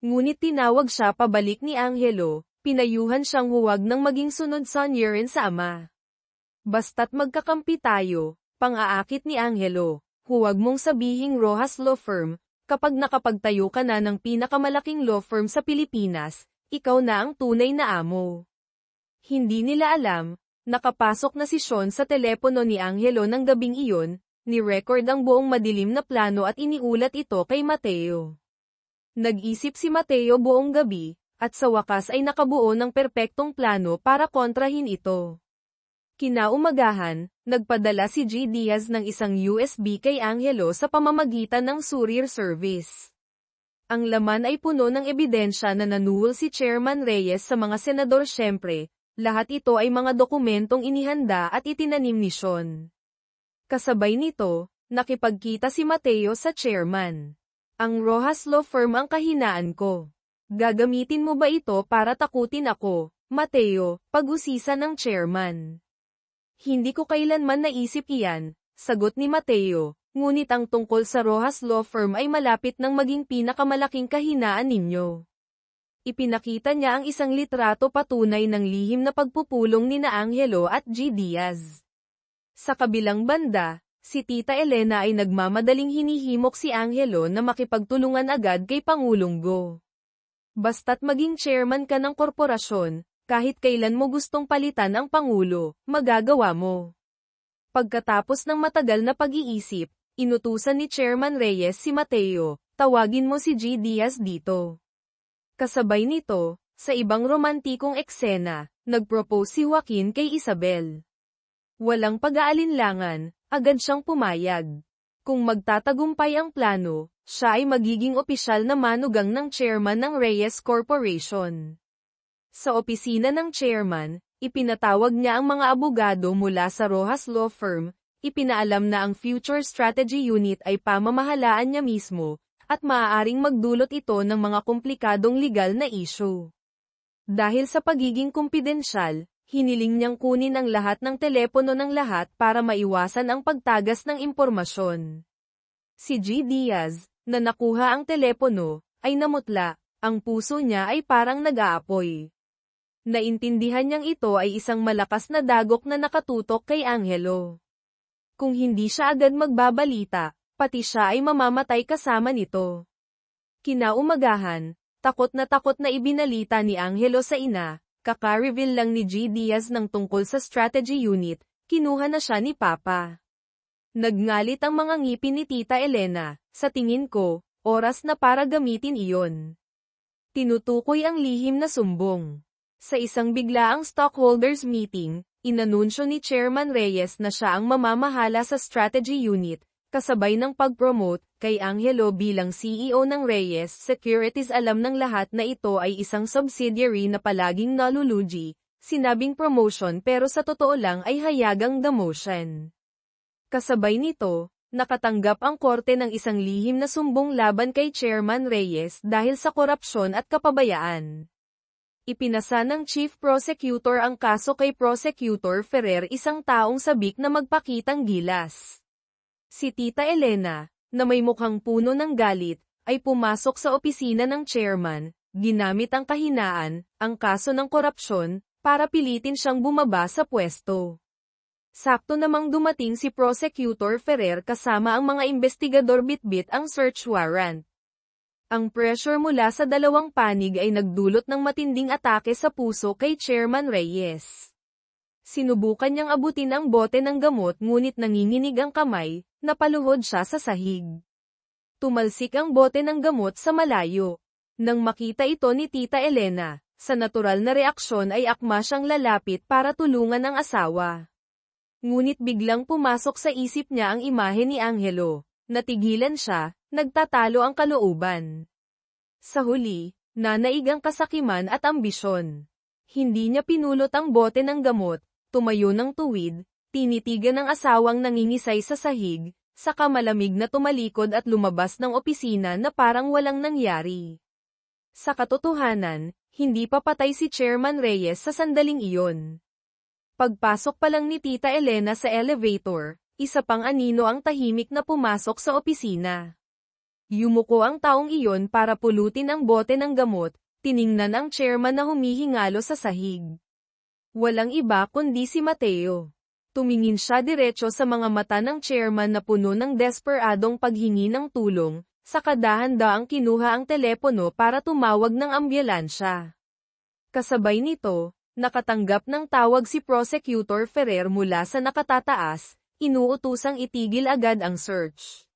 Ngunit tinawag siya pabalik ni Angelo, pinayuhan siyang huwag nang maging sunod sonyerin sa ama. Basta't magkakampi tayo, pang-aakit ni Angelo, huwag mong sabihing Rojas Law Firm, kapag nakapagtayo ka na ng pinakamalaking law firm sa Pilipinas, ikaw na ang tunay na amo. Hindi nila alam, nakapasok na si Sean sa telepono ni Angelo ng gabing iyon, ni-record ang buong madilim na plano at iniulat ito kay Mateo. Nag-isip si Mateo buong gabi, at sa wakas ay nakabuo ng perpektong plano para kontrahin ito. Kinaumagahan, nagpadala si G. Diaz ng isang USB kay Angelo sa pamamagitan ng Courier Service. Ang laman ay puno ng ebidensya na nanuhol si Chairman Reyes sa mga senador syempre. Lahat ito ay mga dokumentong inihanda at itinanim ni Sean. Kasabay nito, nakipagkita si Mateo sa chairman. Ang Rojas Law Firm ang kahinaan ko. Gagamitin mo ba ito para takutin ako, Mateo, pag-usisa ng chairman? Hindi ko kailanman naisip iyan, sagot ni Mateo, ngunit ang tungkol sa Rojas Law Firm ay malapit ng maging pinakamalaking kahinaan ninyo. Ipinakita niya ang isang litrato patunay ng lihim na pagpupulong ni na Angelo at G. Diaz. Sa kabilang banda, si Tita Elena ay nagmamadaling hinihimok si Angelo na makipagtulungan agad kay Pangulong Go. Basta't maging chairman ka ng korporasyon, kahit kailan mo gustong palitan ang Pangulo, magagawa mo. Pagkatapos ng matagal na pag-iisip, inutusan ni Chairman Reyes si Mateo, tawagin mo si G. Diaz dito. Kasabay nito, sa ibang romantikong eksena, nag-propose si Joaquin kay Isabel. Walang pag-aalinlangan, agad siyang pumayag. Kung magtatagumpay ang plano, siya ay magiging opisyal na manugang ng chairman ng Reyes Corporation. Sa opisina ng chairman, ipinatawag niya ang mga abogado mula sa Rojas Law Firm, ipinaalam na ang Future Strategy Unit ay pamamahalaan niya mismo, at maaaring magdulot ito ng mga komplikadong legal na issue. Dahil sa pagiging kumpidensyal, hiniling niyang kunin ang lahat ng telepono ng lahat para maiwasan ang pagtagas ng impormasyon. Si G. Diaz, na nakuha ang telepono, ay namutla, ang puso niya ay parang nag-aapoy. Naintindihan niyang ito ay isang malakas na dagok na nakatutok kay Angelo. Kung hindi siya agad magbabalita, pati siya ay mamamatay kasama nito. Kinaumagahan, takot na ibinalita ni Angelo sa ina, kaka-reveal lang ni G. Diaz ng tungkol sa strategy unit, kinuha na siya ni Papa. Nagngalit ang mga ngipin ni Tita Elena, sa tingin ko, oras na para gamitin iyon. Tinutukoy ang lihim na sumbong. Sa isang biglaang stockholders meeting, inanunsyo ni Chairman Reyes na siya ang mamamahala sa strategy unit, kasabay ng pag-promote kay Angelo bilang CEO ng Reyes Securities. Alam ng lahat na ito ay isang subsidiary na palaging nalulugi, sinabing promotion pero sa totoo lang ay hayagang demotion. Kasabay nito, nakatanggap ang korte ng isang lihim na sumbong laban kay Chairman Reyes dahil sa korupsyon at kapabayaan. Ipinasa ng Chief Prosecutor ang kaso kay Prosecutor Ferrer, isang taong sabik na magpakitang gilas. Si Tita Elena, na may mukhang puno ng galit, ay pumasok sa opisina ng chairman, ginamit ang kahinaan, ang kaso ng korupsyon, para pilitin siyang bumaba sa pwesto. Sakto namang dumating si Prosecutor Ferrer kasama ang mga investigador, bitbit ang search warrant. Ang pressure mula sa dalawang panig ay nagdulot ng matinding atake sa puso kay Chairman Reyes. Sinubukan niyang abutin ang bote ng gamot ngunit nanginginig ang kamay, napaluhod siya sa sahig. Tumalsik ang bote ng gamot sa malayo. Nang makita ito ni Tita Elena, sa natural na reaksyon ay akma siyang lalapit para tulungan ang asawa. Ngunit biglang pumasok sa isip niya ang imahe ni Angelo. Natigilan siya, nagtatalo ang kalooban. Sa huli, nanaig ang kasakiman at ambisyon. Hindi niya pinulot ang bote ng gamot, tumayo ng tuwid, tinitigan ng asawang nangingisay sa sahig, saka malamig na tumalikod at lumabas ng opisina na parang walang nangyari. Sa katotohanan, hindi pa patay si Chairman Reyes sa sandaling iyon. Pagpasok pa lang ni Tita Elena sa elevator, isa pang anino ang tahimik na pumasok sa opisina. Yumuko ang taong iyon para pulutin ang bote ng gamot, tiningnan ang chairman na humihingalo sa sahig. Walang iba kundi si Mateo. Tumingin siya diretso sa mga mata ng chairman na puno ng desperadong paghingi ng tulong, saka dahan-daang kinuha ang telepono para tumawag ng ambulansya. Kasabay nito, nakatanggap ng tawag si Prosecutor Ferrer mula sa nakatataas, inuutusang itigil agad ang search.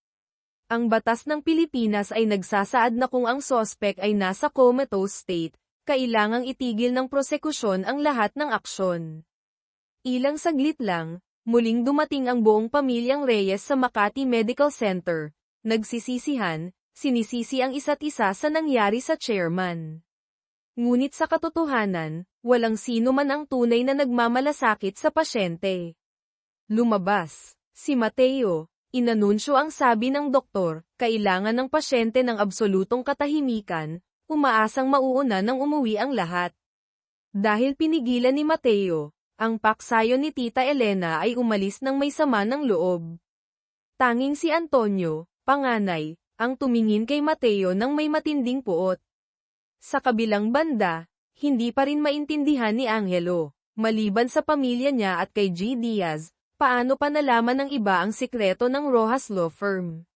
Ang batas ng Pilipinas ay nagsasaad na kung ang sospek ay nasa comatose state, kailangang itigil ng prosekusyon ang lahat ng aksyon. Ilang saglit lang, muling dumating ang buong pamilyang Reyes sa Makati Medical Center, nagsisisihan, sinisisi ang isa't isa sa nangyari sa chairman. Ngunit sa katotohanan, walang sino man ang tunay na nagmamalasakit sa pasyente. Lumabas, si Mateo, inanunsyo ang sabi ng doktor, kailangan ng pasyente ng absolutong katahimikan, umaasang mauuna nang umuwi ang lahat. Dahil pinigilan ni Mateo, ang paksayo ni Tita Elena ay umalis ng may sama ng loob. Tanging si Antonio, panganay, ang tumingin kay Mateo ng may matinding puot. Sa kabilang banda, hindi pa rin maintindihan ni Angelo, maliban sa pamilya niya at kay G. Diaz, paano pa nalaman ng iba ang sikreto ng Rojas Law Firm.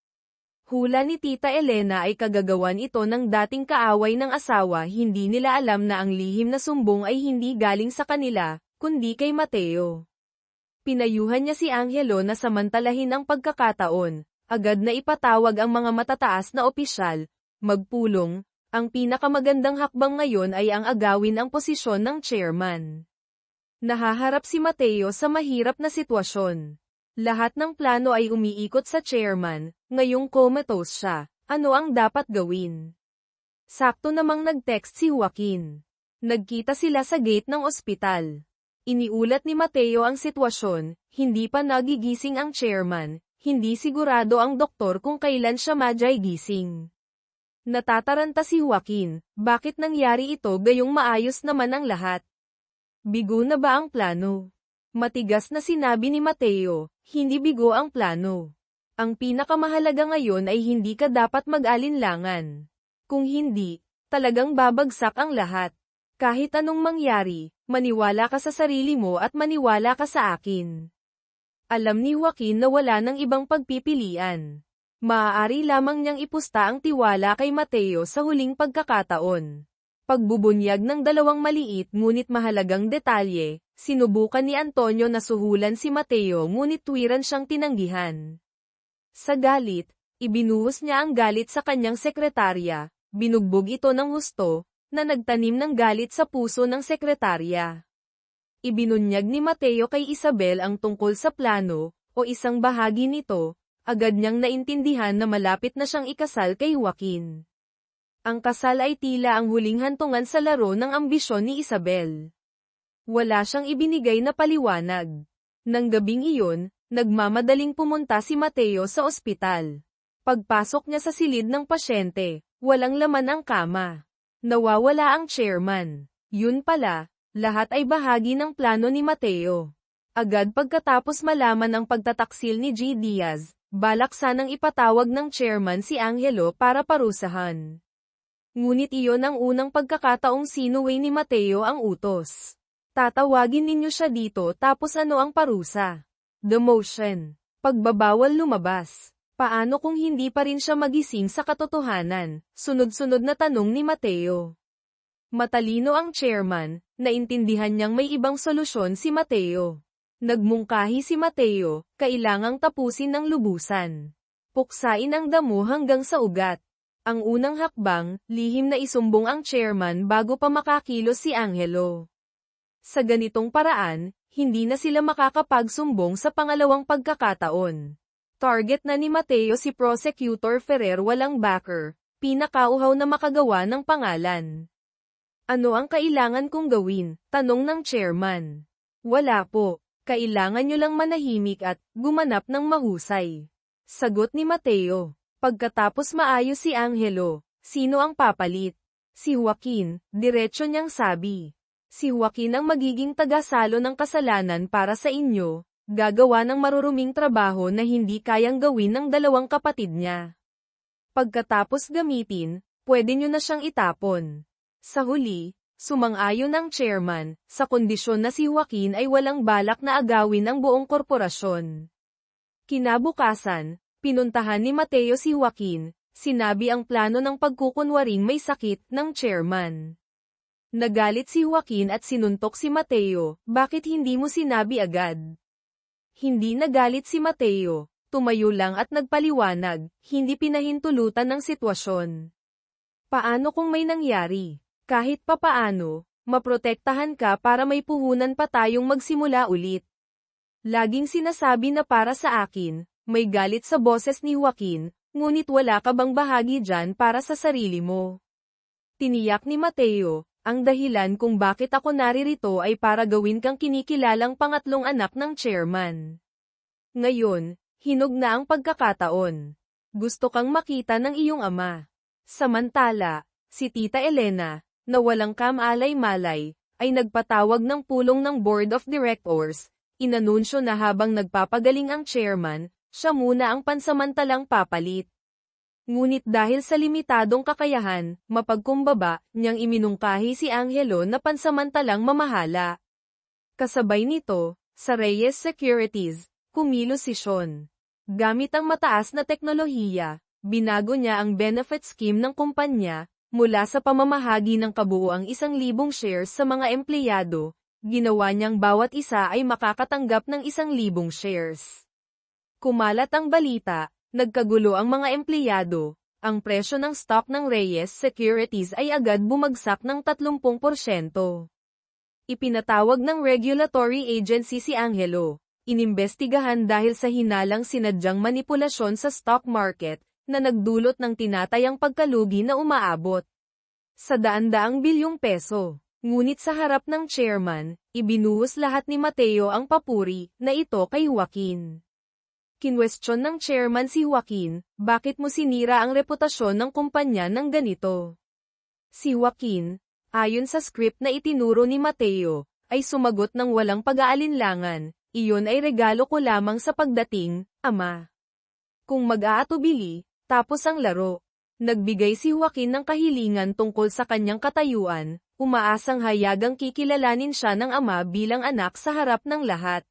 Hula ni Tita Elena ay kagagawan ito ng dating kaaway ng asawa, hindi nila alam na ang lihim na sumbong ay hindi galing sa kanila, kundi kay Mateo. Pinayuhan niya si Angelo na samantalahin ang pagkakataon, agad na ipatawag ang mga matataas na opisyal, magpulong. Ang pinakamagandang hakbang ngayon ay ang agawin ang posisyon ng chairman. Nahaharap si Mateo sa mahirap na sitwasyon. Lahat ng plano ay umiikot sa chairman, ngayong comatose siya, ano ang dapat gawin? Sakto namang nag-text si Joaquin. Nagkita sila sa gate ng ospital. Iniulat ni Mateo ang sitwasyon, hindi pa nagigising ang chairman, hindi sigurado ang doktor kung kailan siya magigising. Natataranta si Joaquin, bakit nangyari ito gayong maayos naman ang lahat? Bigo na ba ang plano? Matigas na sinabi ni Mateo, hindi bigo ang plano. Ang pinakamahalaga ngayon ay hindi ka dapat mag-alinlangan. Kung hindi, talagang babagsak ang lahat. Kahit anong mangyari, maniwala ka sa sarili mo at maniwala ka sa akin. Alam ni Joaquin na wala nang ibang pagpipilian. Maaari lamang niyang ipusta ang tiwala kay Mateo sa huling pagkakataon. Pagbubunyag ng dalawang maliit ngunit mahalagang detalye, sinubukan ni Antonio na suhulan si Mateo ngunit tuwiran siyang tinanggihan. Sa galit, ibinuhos niya ang galit sa kanyang sekretarya, binugbog ito ng husto, na nagtanim ng galit sa puso ng sekretarya. Ibinunyag ni Mateo kay Isabel ang tungkol sa plano, o isang bahagi nito. Agad niyang naintindihan na malapit na siyang ikasal kay Joaquin. Ang kasal ay tila ang huling hantungan sa laro ng ambisyon ni Isabel. Wala siyang ibinigay na paliwanag. Nang gabing iyon, Nagmamadaling pumunta si Mateo sa ospital. Pagpasok niya sa silid ng pasyente, walang laman ang kama. Nawawala ang chairman. Yun pala, lahat ay bahagi ng plano ni Mateo. Agad pagkatapos malaman ang pagtataksil ni G. Diaz, balak sanang ipatawag ng chairman si Angelo para parusahan. Ngunit iyon ang unang pagkakataong sinuway ni Mateo ang utos. Tatawagin ninyo siya dito tapos ano ang parusa? Demotion. Pagbabawal lumabas. Paano kung hindi pa rin siya magising sa katotohanan? Sunod-sunod na tanong ni Mateo. Matalino ang chairman, naintindihan niyang may ibang solusyon si Mateo. Nagmungkahi si Mateo, kailangang tapusin ng lubusan. Puksain ang damo hanggang sa ugat. Ang unang hakbang, lihim na isumbong ang chairman bago pa makakilos si Angelo. Sa ganitong paraan, hindi na sila makakapagsumbong sa pangalawang pagkakataon. Target na ni Mateo si Prosecutor Ferrer walang backer, pinakauhaw na makagawa ng pangalan. Ano ang kailangan kong gawin? Tanong ng chairman. Wala po, kailangan nyo lang manahimik at gumanap ng mahusay. Sagot ni Mateo. Pagkatapos maayos si Angelo, sino ang papalit? Si Joaquin, diretso niyang sabi. Si Joaquin ang magiging tagasalo ng kasalanan para sa inyo. Gagawa ng maruruming trabaho na hindi kayang gawin ng dalawang kapatid niya. Pagkatapos gamitin, pwede nyo na siyang itapon. Sa huli, sumang-ayon ang chairman, sa kondisyon na si Joaquin ay walang balak na agawin ang buong korporasyon. Kinabukasan, pinuntahan ni Mateo si Joaquin, sinabi ang plano ng pagkukunwaring may sakit ng chairman. Nagalit si Joaquin at sinuntok si Mateo, bakit hindi mo sinabi agad? Hindi nagalit si Mateo, tumayo lang at nagpaliwanag, hindi pinahintulutan ng sitwasyon. Paano kung may nangyari? Kahit papaano, maprotektahan ka para may puhunan pa tayong magsimula ulit. Laging sinasabi na para sa akin, may galit sa boses ni Joaquin, ngunit wala ka bang bahagi dyan para sa sarili mo? Tiniyak ni Mateo, ang dahilan kung bakit ako naririto ay para gawin kang kinikilalang pangatlong anak ng chairman. Ngayon, hinog na ang pagkakataon. Gusto kang makita ng iyong ama. Samantala, si Tita Elena, na walang kamalay-malay, ay nagpatawag ng pulong ng Board of Directors, inanunsyo na habang nagpapagaling ang chairman, siya muna ang pansamantalang papalit. Ngunit dahil sa limitadong kakayahan, mapagkumbaba, niyang iminungkahi si Angelo na pansamantalang mamahala. Kasabay nito, sa Reyes Securities, kumilos si Sean. Gamit ang mataas na teknolohiya, binago niya ang benefit scheme ng kumpanya, mula sa pamamahagi ng kabuuang 1,000 shares sa mga empleyado, ginawa niyang bawat isa ay makakatanggap ng 1,000 shares. Kumalat ang balita. Nagkagulo ang mga empleyado, ang presyo ng stock ng Reyes Securities ay agad bumagsak ng 30%. Ipinatawag ng regulatory agency si Angelo, inimbestigahan dahil sa hinalang sinadyang manipulasyon sa stock market, na nagdulot ng tinatayang pagkalugi na umaabot sa daan-daang bilyong peso. Ngunit sa harap ng chairman, ibinuhos lahat ni Mateo ang papuri na ito kay Joaquin. Kinwestiyon ng chairman si Joaquin, bakit mo sinira ang reputasyon ng kumpanya ng ganito? Si Joaquin, ayon sa script na itinuro ni Mateo, ay sumagot ng walang pag-aalinlangan, iyon ay regalo ko lamang sa pagdating, ama. Kung mag-aatubili, tapos ang laro. Nagbigay si Joaquin ng kahilingan tungkol sa kanyang katayuan, umaasang hayagang kikilalanin siya ng ama bilang anak sa harap ng lahat.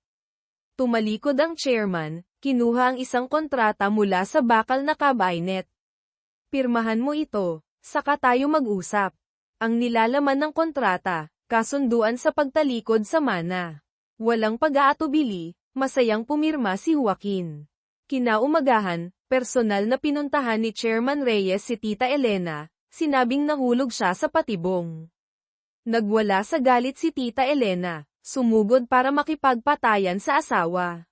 Tumalikod ang chairman, kinuha ang isang kontrata mula sa bakal na cabinet. Pirmahan mo ito, saka tayo mag-usap. Ang nilalaman ng kontrata, kasunduan sa pagtalikod sa mana. Walang pag-aatubili, masayang pumirma si Joaquin. Kinaumagahan, personal na pinuntahan ni Chairman Reyes si Tita Elena, sinabing nahulog siya sa patibong. Nagwala sa galit si Tita Elena. Sumugod para makipagpatayan sa asawa.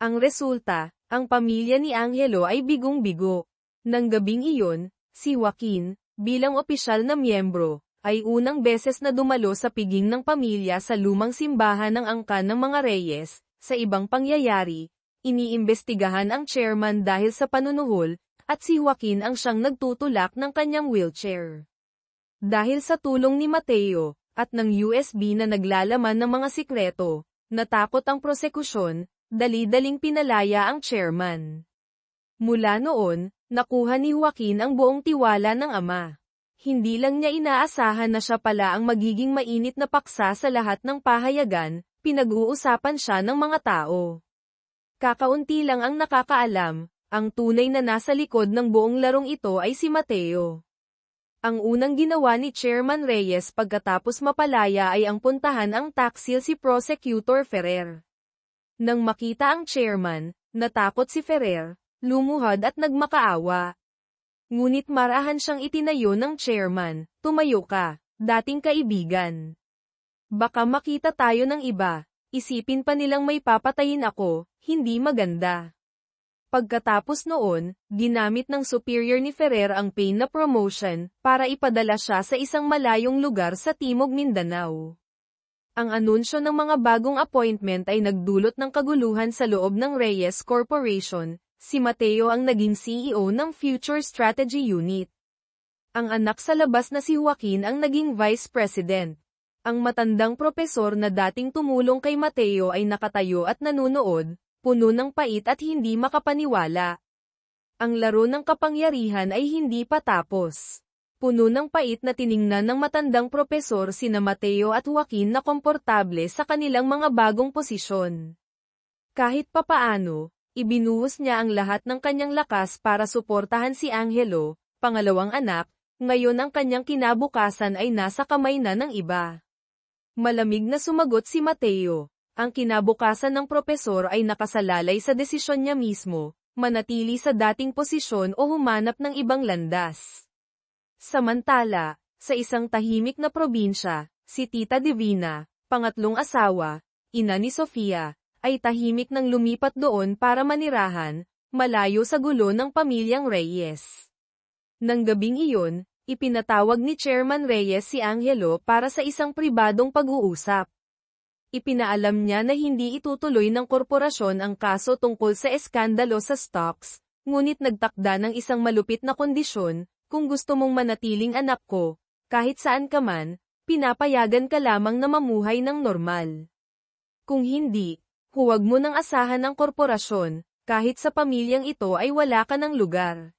Ang resulta, ang pamilya ni Angelo ay bigong-bigo. Nang gabing iyon, si Joaquin, bilang opisyal na miyembro, ay unang beses na dumalo sa piging ng pamilya sa lumang simbahan ng angkan ng mga Reyes. Sa ibang pangyayari, iniimbestigahan ang chairman dahil sa panunuhol, at si Joaquin ang siyang nagtutulak ng kanyang wheelchair. Dahil sa tulong ni Mateo, at ng USB na naglalaman ng mga sikreto, natakot ang prosekusyon, dali-daling pinalaya ang chairman. Mula noon, nakuha ni Joaquin ang buong tiwala ng ama. Hindi lang niya inaasahan na siya pala ang magiging mainit na paksa sa lahat ng pahayagan, pinag-uusapan siya ng mga tao. Kakaunti lang ang nakakaalam, ang tunay na nasa likod ng buong larong ito ay si Mateo. Ang unang ginawa ni Chairman Reyes pagkatapos mapalaya ay ang puntahan ang taksil si Prosecutor Ferrer. Nang makita ang chairman, natakot si Ferrer, lumuhod at nagmakaawa. Ngunit marahan siyang itinayo ng chairman, "Tumayo ka, dating kaibigan. Baka makita tayo ng iba, isipin pa nilang may papatayin ako, hindi maganda." Pagkatapos noon, ginamit ng superior ni Ferrer ang paid na promotion, para ipadala siya sa isang malayong lugar sa Timog Mindanao. Ang anunsyo ng mga bagong appointment ay nagdulot ng kaguluhan sa loob ng Reyes Corporation. Si Mateo ang naging CEO ng Future Strategy Unit. Ang anak sa labas na si Joaquin ang naging Vice President. Ang matandang propesor na dating tumulong kay Mateo ay nakatayo at nanunood, puno ng pait at hindi makapaniwala. Ang laro ng kapangyarihan ay hindi pa tapos. Puno ng pait na tiningnan ng matandang propesor sina Mateo at Joaquin na komportable sa kanilang mga bagong posisyon. Kahit papaano, ibinuhos niya ang lahat ng kanyang lakas para suportahan si Angelo, pangalawang anak, ngayon ang kanyang kinabukasan ay nasa kamay na ng iba. Malamig na sumagot si Mateo. Ang kinabukasan ng propesor ay nakasalalay sa desisyon niya mismo, manatili sa dating posisyon o humanap ng ibang landas. Samantala, sa isang tahimik na probinsya, si Tita Divina, pangatlong asawa, ina ni Sofia, ay tahimik nang lumipat doon para manirahan, malayo sa gulo ng pamilyang Reyes. Nang gabing iyon, ipinatawag ni Chairman Reyes si Angelo para sa isang pribadong pag-uusap. Ipinaalam niya na hindi itutuloy ng korporasyon ang kaso tungkol sa eskandalo sa stocks, ngunit nagtakda ng isang malupit na kondisyon, "Kung gusto mong manatiling anak ko, kahit saan ka man, pinapayagan ka lamang na mamuhay ng normal. Kung hindi, huwag mo nang asahan ang korporasyon, kahit sa pamilyang ito ay wala ka ng lugar."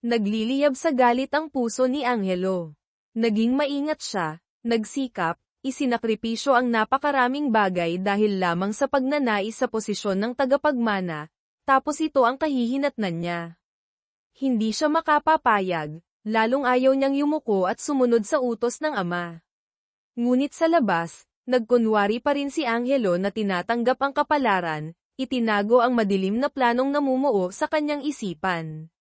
Nagliliyab sa galit ang puso ni Angelo. Naging maingat siya, nagsikap, isinakripisyo ang napakaraming bagay dahil lamang sa pagnanais sa posisyon ng tagapagmana, tapos ito ang kahihinatnan niya. Hindi siya makapapayag, lalong ayaw niyang yumuko at sumunod sa utos ng ama. Ngunit sa labas, nagkunwari pa rin si Angelo na tinatanggap ang kapalaran, itinago ang madilim na planong namumuo sa kanyang isipan.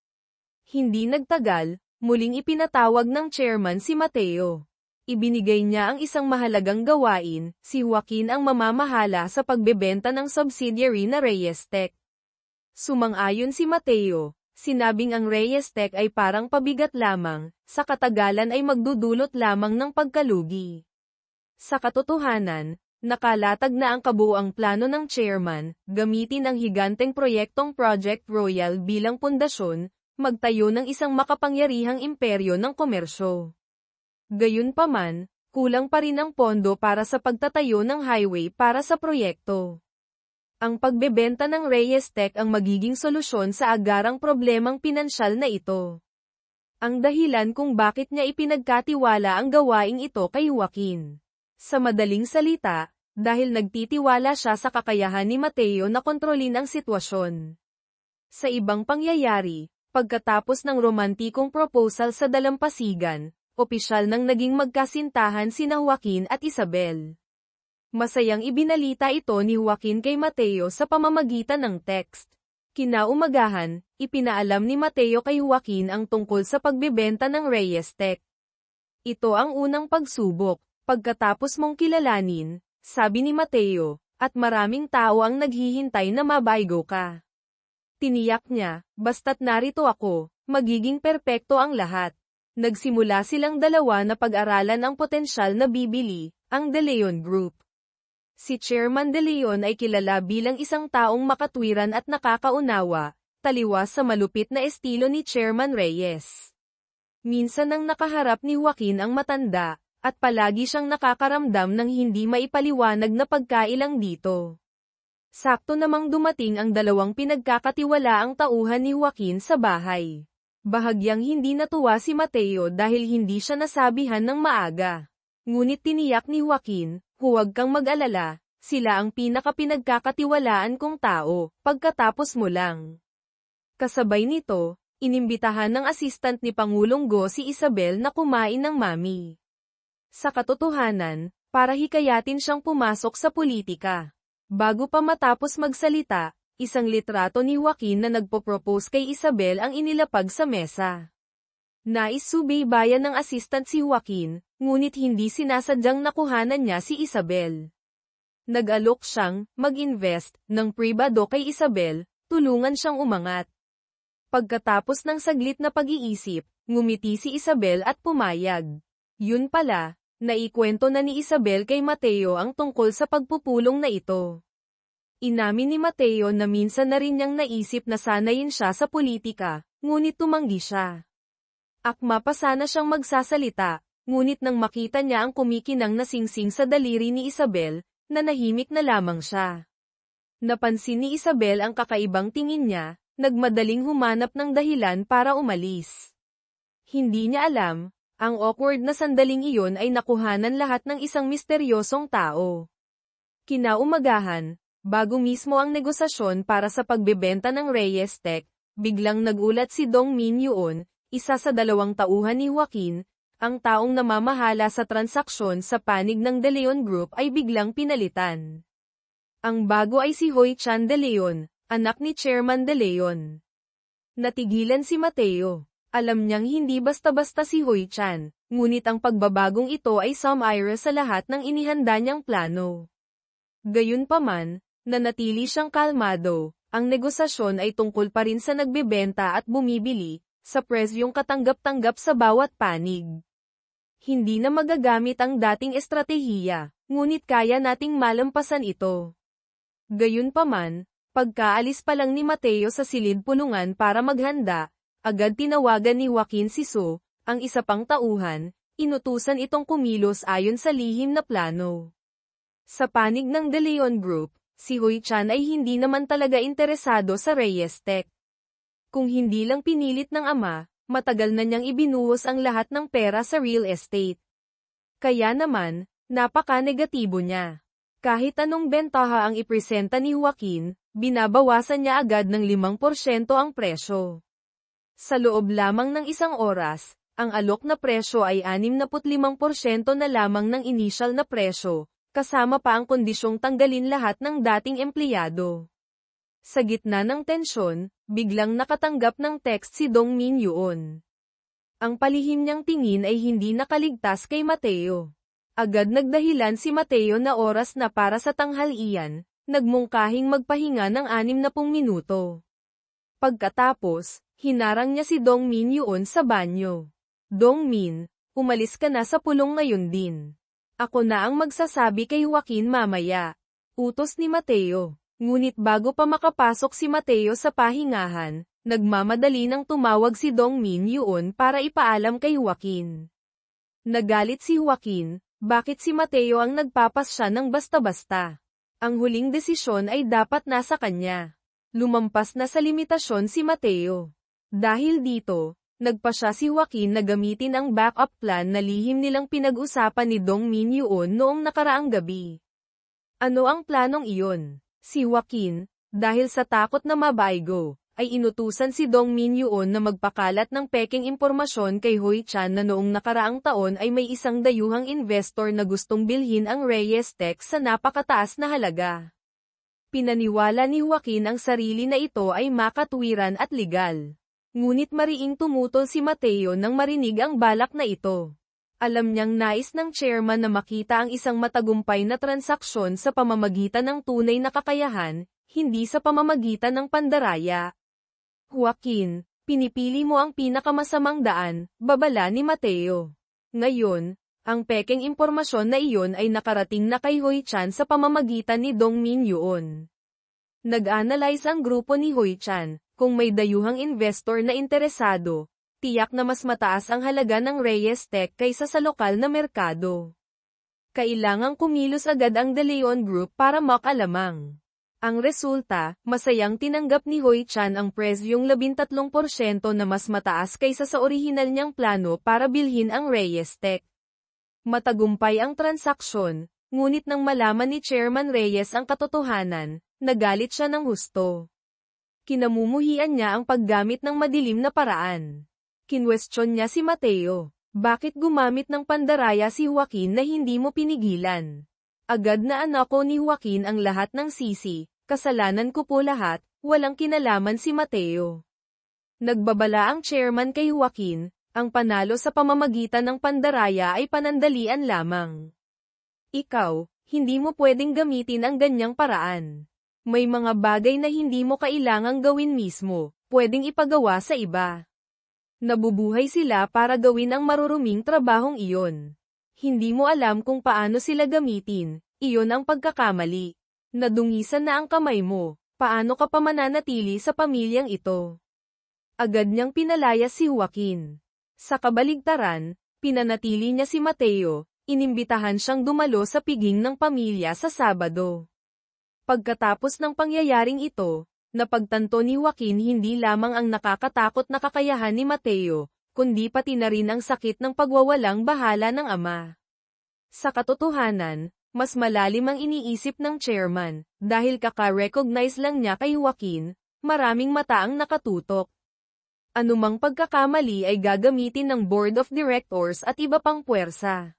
Hindi nagtagal, muling ipinatawag ng chairman si Mateo. Ibinigay niya ang isang mahalagang gawain, si Joaquin ang mamamahala sa pagbebenta ng subsidiary na Reyes Tech. Sumang-ayon si Mateo, sinabing ang Reyes Tech ay parang pabigat lamang, sa katagalan ay magdudulot lamang ng pagkalugi. Sa katotohanan, nakalatag na ang kabuuang plano ng chairman, gamitin ang higanteng proyektong Project Royal bilang pundasyon, magtayo ng isang makapangyarihang imperyo ng komersyo. Gayunpaman, kulang pa rin ang pondo para sa pagtatayo ng highway para sa proyekto. Ang pagbebenta ng Reyes Tech ang magiging solusyon sa agarang problemang pinansyal na ito. Ang dahilan kung bakit niya ipinagkatiwala ang gawaing ito kay Joaquin. Sa madaling salita, dahil nagtitiwala siya sa kakayahan ni Mateo na kontrolin ang sitwasyon. Sa ibang pangyayari, pagkatapos ng romantikong proposal sa dalampasigan, opisyal nang naging magkasintahan sina Joaquin at Isabel. Masayang ibinalita ito ni Joaquin kay Mateo sa pamamagitan ng text. Kinaumagahan, ipinaalam ni Mateo kay Joaquin ang tungkol sa pagbebenta ng Reyes Tech. "Ito ang unang pagsubok, pagkatapos mong kilalanin," sabi ni Mateo, "at maraming tao ang naghihintay na mabaygo ka." Tiniyak niya, "Basta't narito ako, magiging perpekto ang lahat." Nagsimula silang dalawa na pag-aralan ang potensyal na bibili, ang De Leon Group. Si Chairman De Leon ay kilala bilang isang taong makatwiran at nakakaunawa, taliwas sa malupit na estilo ni Chairman Reyes. Minsan nang nakaharap ni Joaquin ang matanda, at palagi siyang nakakaramdam ng hindi maipaliwanag na pagkailang dito. Sakto namang dumating ang dalawang pinagkakatiwalaang tauhan ni Joaquin sa bahay. Bahagyang hindi natuwa si Mateo dahil hindi siya nasabihan ng maaga. Ngunit tiniyak ni Joaquin, huwag kang mag-alala, sila ang pinakapinagkakatiwalaan kong tao, pagkatapos mo lang. Kasabay nito, inimbitahan ng assistant ni Pangulong Go si Isabel na kumain ng mami. Sa katotohanan, para hikayatin siyang pumasok sa politika. Bago pa matapos magsalita, isang litrato ni Joaquin na nagpo-propose kay Isabel ang inilapag sa mesa. Nais subaybayan ng assistant si Joaquin, ngunit hindi sinasadyang nakuhanan niya si Isabel. Nag-alok siyang mag-invest ng pribado kay Isabel, tulungan siyang umangat. Pagkatapos ng saglit na pag-iisip, ngumiti si Isabel at pumayag. Yun pala, naikwento na ni Isabel kay Mateo ang tungkol sa pagpupulong na ito. Inamin ni Mateo na minsan na rin niyang naisip na sanayin siya sa politika, ngunit tumanggi siya. Akma pa sana siyang magsasalita, ngunit nang makita niya ang kumikinang na singsing sa daliri ni Isabel, nanahimik na lamang siya. Napansin ni Isabel ang kakaibang tingin niya, nagmadaling humanap ng dahilan para umalis. Hindi niya alam, ang awkward na sandaling iyon ay nakuhanan lahat ng isang misteryosong tao. Kinaumagahan, bago mismo ang negosasyon para sa pagbebenta ng Reyes Tech, biglang nagulat si Dong Min Yoon, isa sa dalawang tauhan ni Joaquin, ang taong namamahala sa transaksyon sa panig ng De Leon Group ay biglang pinalitan. Ang bago ay si Hoy Chan De Leon, anak ni Chairman De Leon. Natigilan si Mateo. Alam niyang hindi basta-basta si Hoy Chan, ngunit ang pagbabagong ito ay sumire sa lahat ng inihanda niyang plano. Gayunpaman, nanatili siyang kalmado, ang negosasyon ay tungkol pa rin sa nagbebenta at bumibili, sa presyong katanggap-tanggap sa bawat panig. Hindi na magagamit ang dating estratehiya, ngunit kaya nating malampasan ito. Gayunpaman, pagkaalis pa lang ni Mateo sa silid-pulungan para maghanda, agad tinawagan ni Joaquin si So, ang isa pang tauhan, inutusan itong kumilos ayon sa lihim na plano. Sa panig ng De Leon Group, si Hoy Chan ay hindi naman talaga interesado sa Reyes Tech. Kung hindi lang pinilit ng ama, matagal na niyang ibinuhos ang lahat ng pera sa real estate. Kaya naman, napaka-negatibo niya. Kahit anong bentaha ang ipresenta ni Joaquin, binabawasan niya agad ng 5% ang presyo. Sa loob lamang ng isang oras, ang alok na presyo ay 65% na lamang ng initial na presyo, kasama pa ang kondisyong tanggalin lahat ng dating empleyado. Sa gitna ng tensyon, biglang nakatanggap ng text si Dong Min Yoon. Ang palihim niyang tingin ay hindi nakaligtas kay Mateo. Agad nagdahilan si Mateo na oras na para sa tanghalian, nagmungkahing magpahinga ng 60 minuto. Pagkatapos, hinarang niya si Dong Min Yoon sa banyo. Dong Min, umalis ka na sa pulong ngayon din. Ako na ang magsasabi kay Joaquin mamaya. Utos ni Mateo. Ngunit bago pa makapasok si Mateo sa pahingahan, nagmamadali nang tumawag si Dong Min Yoon para ipaalam kay Joaquin. Nagalit si Joaquin, bakit si Mateo ang nagpapasya ng basta-basta? Ang huling desisyon ay dapat nasa kanya. Lumampas na sa limitasyon si Mateo. Dahil dito, nagpasya si Joaquin na gamitin ang backup plan na lihim nilang pinag-usapan ni Dong Min Yoon noong nakaraang gabi. Ano ang planong iyon? Si Joaquin, dahil sa takot na mabaigo, ay inutusan si Dong Min Yoon na magpakalat ng pekeng impormasyon kay Hoy Chan na noong nakaraang taon ay may isang dayuhang investor na gustong bilhin ang Reyes Tech sa napakataas na halaga. Pinaniwala ni Joaquin ang sarili na ito ay makatwiran at legal. Ngunit mariing tumutol si Mateo nang marinig ang balak na ito. Alam niyang nais ng chairman na makita ang isang matagumpay na transaksyon sa pamamagitan ng tunay na kakayahan, hindi sa pamamagitan ng pandaraya. Joaquin, pinipili mo ang pinakamasamang daan, babala ni Mateo. Ngayon, Ang pekeng impormasyon na iyon ay nakarating na kay Hui Chan sa pamamagitan ni Dong Min Yoon. Nag-analyze ang grupo ni Hui Chan, kung may dayuhang investor na interesado, tiyak na mas mataas ang halaga ng Reyes Tech kaysa sa lokal na merkado. Kailangang kumilos agad ang De Leon Group para makalamang. Ang resulta, masayang tinanggap ni Hui Chan ang presyong 13% na mas mataas kaysa sa orihinal niyang plano para bilhin ang Reyes Tech. Matagumpay ang transaksyon, ngunit nang malaman ni Chairman Reyes ang katotohanan, nagalit siya ng husto. Kinamumuhian niya ang paggamit ng madilim na paraan. Kinwestiyon niya si Mateo, bakit gumamit ng pandaraya si Joaquin na hindi mo pinigilan? Agad na anako ni Joaquin ang lahat ng sisi, kasalanan ko po lahat, walang kinalaman si Mateo. Nagbabala ang chairman kay Joaquin, ang panalo sa pamamagitan ng pandaraya ay panandalian lamang. Ikaw, hindi mo pwedeng gamitin ang ganyang paraan. May mga bagay na hindi mo kailangang gawin mismo, pwedeng ipagawa sa iba. Nabubuhay sila para gawin ang maruruming trabahong iyon. Hindi mo alam kung paano sila gamitin, iyon ang pagkakamali. Nadungisan na ang kamay mo, paano ka pa mananatili sa pamilyang ito? Agad niyang pinalayas si Joaquin. Sa kabaligtaran, pinanatili niya si Mateo, inimbitahan siyang dumalo sa piging ng pamilya sa Sabado. Pagkatapos ng pangyayaring ito, napagtanto ni Joaquin hindi lamang ang nakakatakot na kakayahan ni Mateo, kundi pati na rin ang sakit ng pagwawalang bahala ng ama. Sa katotohanan, mas malalim ang iniisip ng chairman, dahil kaka-recognize lang niya kay Joaquin, maraming mata ang nakatutok. Anumang pagkakamali ay gagamitin ng board of directors at iba pang puwersa.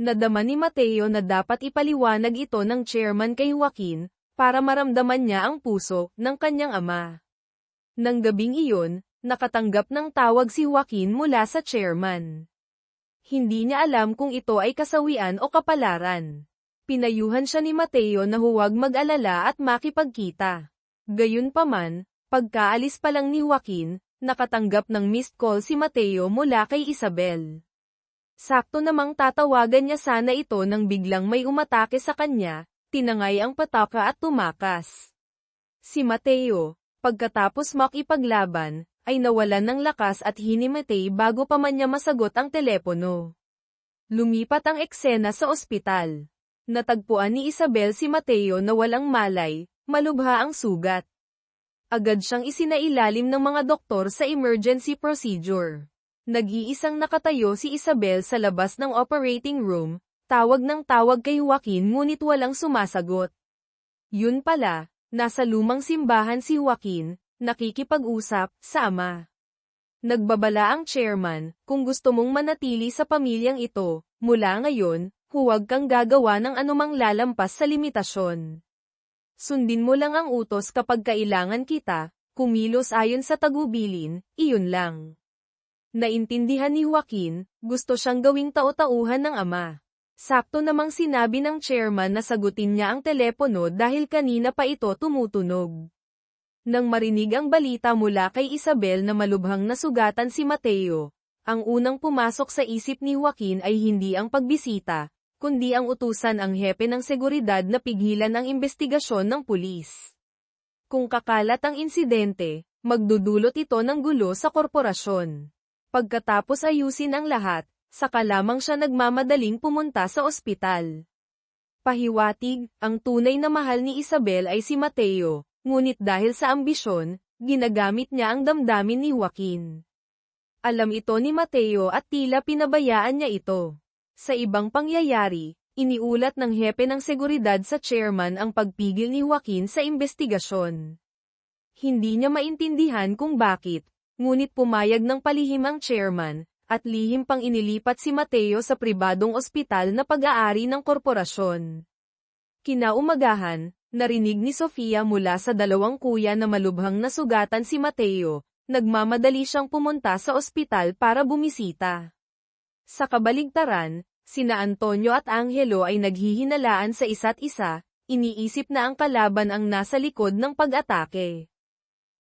Nadama ni Mateo na dapat ipaliwanag ito ng chairman kay Joaquin, para maramdaman niya ang puso ng kanyang ama. Nang gabing iyon, nakatanggap ng tawag si Joaquin mula sa chairman. Hindi niya alam kung ito ay kasawian o kapalaran. Pinayuhan siya ni Mateo na huwag mag-alala at makipagkita. Gayunpaman, pagkaalis pa lang ni Joaquin, nakatanggap ng missed call si Mateo mula kay Isabel. Sakto namang tatawagan niya sana ito nang biglang may umatake sa kanya, tinangay ang pataka at tumakas. Si Mateo, pagkatapos makipaglaban, ay nawalan ng lakas at hinimatay bago pa man niya masagot ang telepono. Lumipat ang eksena sa ospital. Natagpuan ni Isabel si Mateo na walang malay, malubha ang sugat. Agad siyang isinailalim ng mga doktor sa emergency procedure. Nag-iisang nakatayo si Isabel sa labas ng operating room, tawag ng tawag kay Joaquin ngunit walang sumasagot. Yun pala, nasa lumang simbahan si Joaquin, nakikipag-usap sa ama. Nagbabala ang chairman, kung gusto mong manatili sa pamilyang ito, mula ngayon, huwag kang gagawa ng anumang lalampas sa limitasyon. Sundin mo lang ang utos kapag kailangan kita, kumilos ayon sa tagubilin, iyon lang. Naintindihan ni Joaquin, gusto siyang gawing tao-tauhan ng ama. Sakto namang sinabi ng chairman na sagutin niya ang telepono dahil kanina pa ito tumutunog. Nang marinig ang balita mula kay Isabel na malubhang nasugatan si Mateo, ang unang pumasok sa isip ni Joaquin ay hindi ang pagbisita, kundi ang utusan ang hepe ng seguridad na pigilan ang investigasyon ng pulis. Kung kakalat ang insidente, magdudulot ito ng gulo sa korporasyon. Pagkatapos ayusin ang lahat, saka lamang siya nagmamadaling pumunta sa ospital. Pahiwatig, ang tunay na mahal ni Isabel ay si Mateo, ngunit dahil sa ambisyon, ginagamit niya ang damdamin ni Joaquin. Alam ito ni Mateo at tila pinabayaan niya ito. Sa ibang pangyayari, iniulat ng hepe ng seguridad sa chairman ang pagpigil ni Joaquin sa investigasyon. Hindi niya maintindihan kung bakit, ngunit pumayag ng palihim ang chairman, at lihim pang inilipat si Mateo sa pribadong ospital na pag-aari ng korporasyon. Kinaumagahan, narinig ni Sofia mula sa dalawang kuya na malubhang nasugatan si Mateo, nagmamadali siyang pumunta sa ospital para bumisita. Sa kabaligtaran, sina Antonio at Angelo ay naghihinalaan sa isa't isa, iniisip na ang kalaban ang nasa likod ng pag-atake.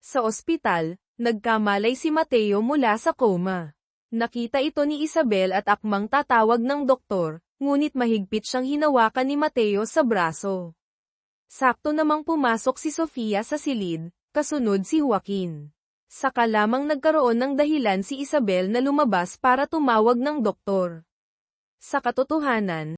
Sa ospital, nagkamalay si Mateo mula sa coma. Nakita ito ni Isabel at akmang tatawag ng doktor, ngunit mahigpit siyang hinawakan ni Mateo sa braso. Sakto namang pumasok si Sofia sa silid, kasunod si Joaquin. Saka lamang nagkaroon ng dahilan si Isabel na lumabas para tumawag ng doktor. Sa katotohanan,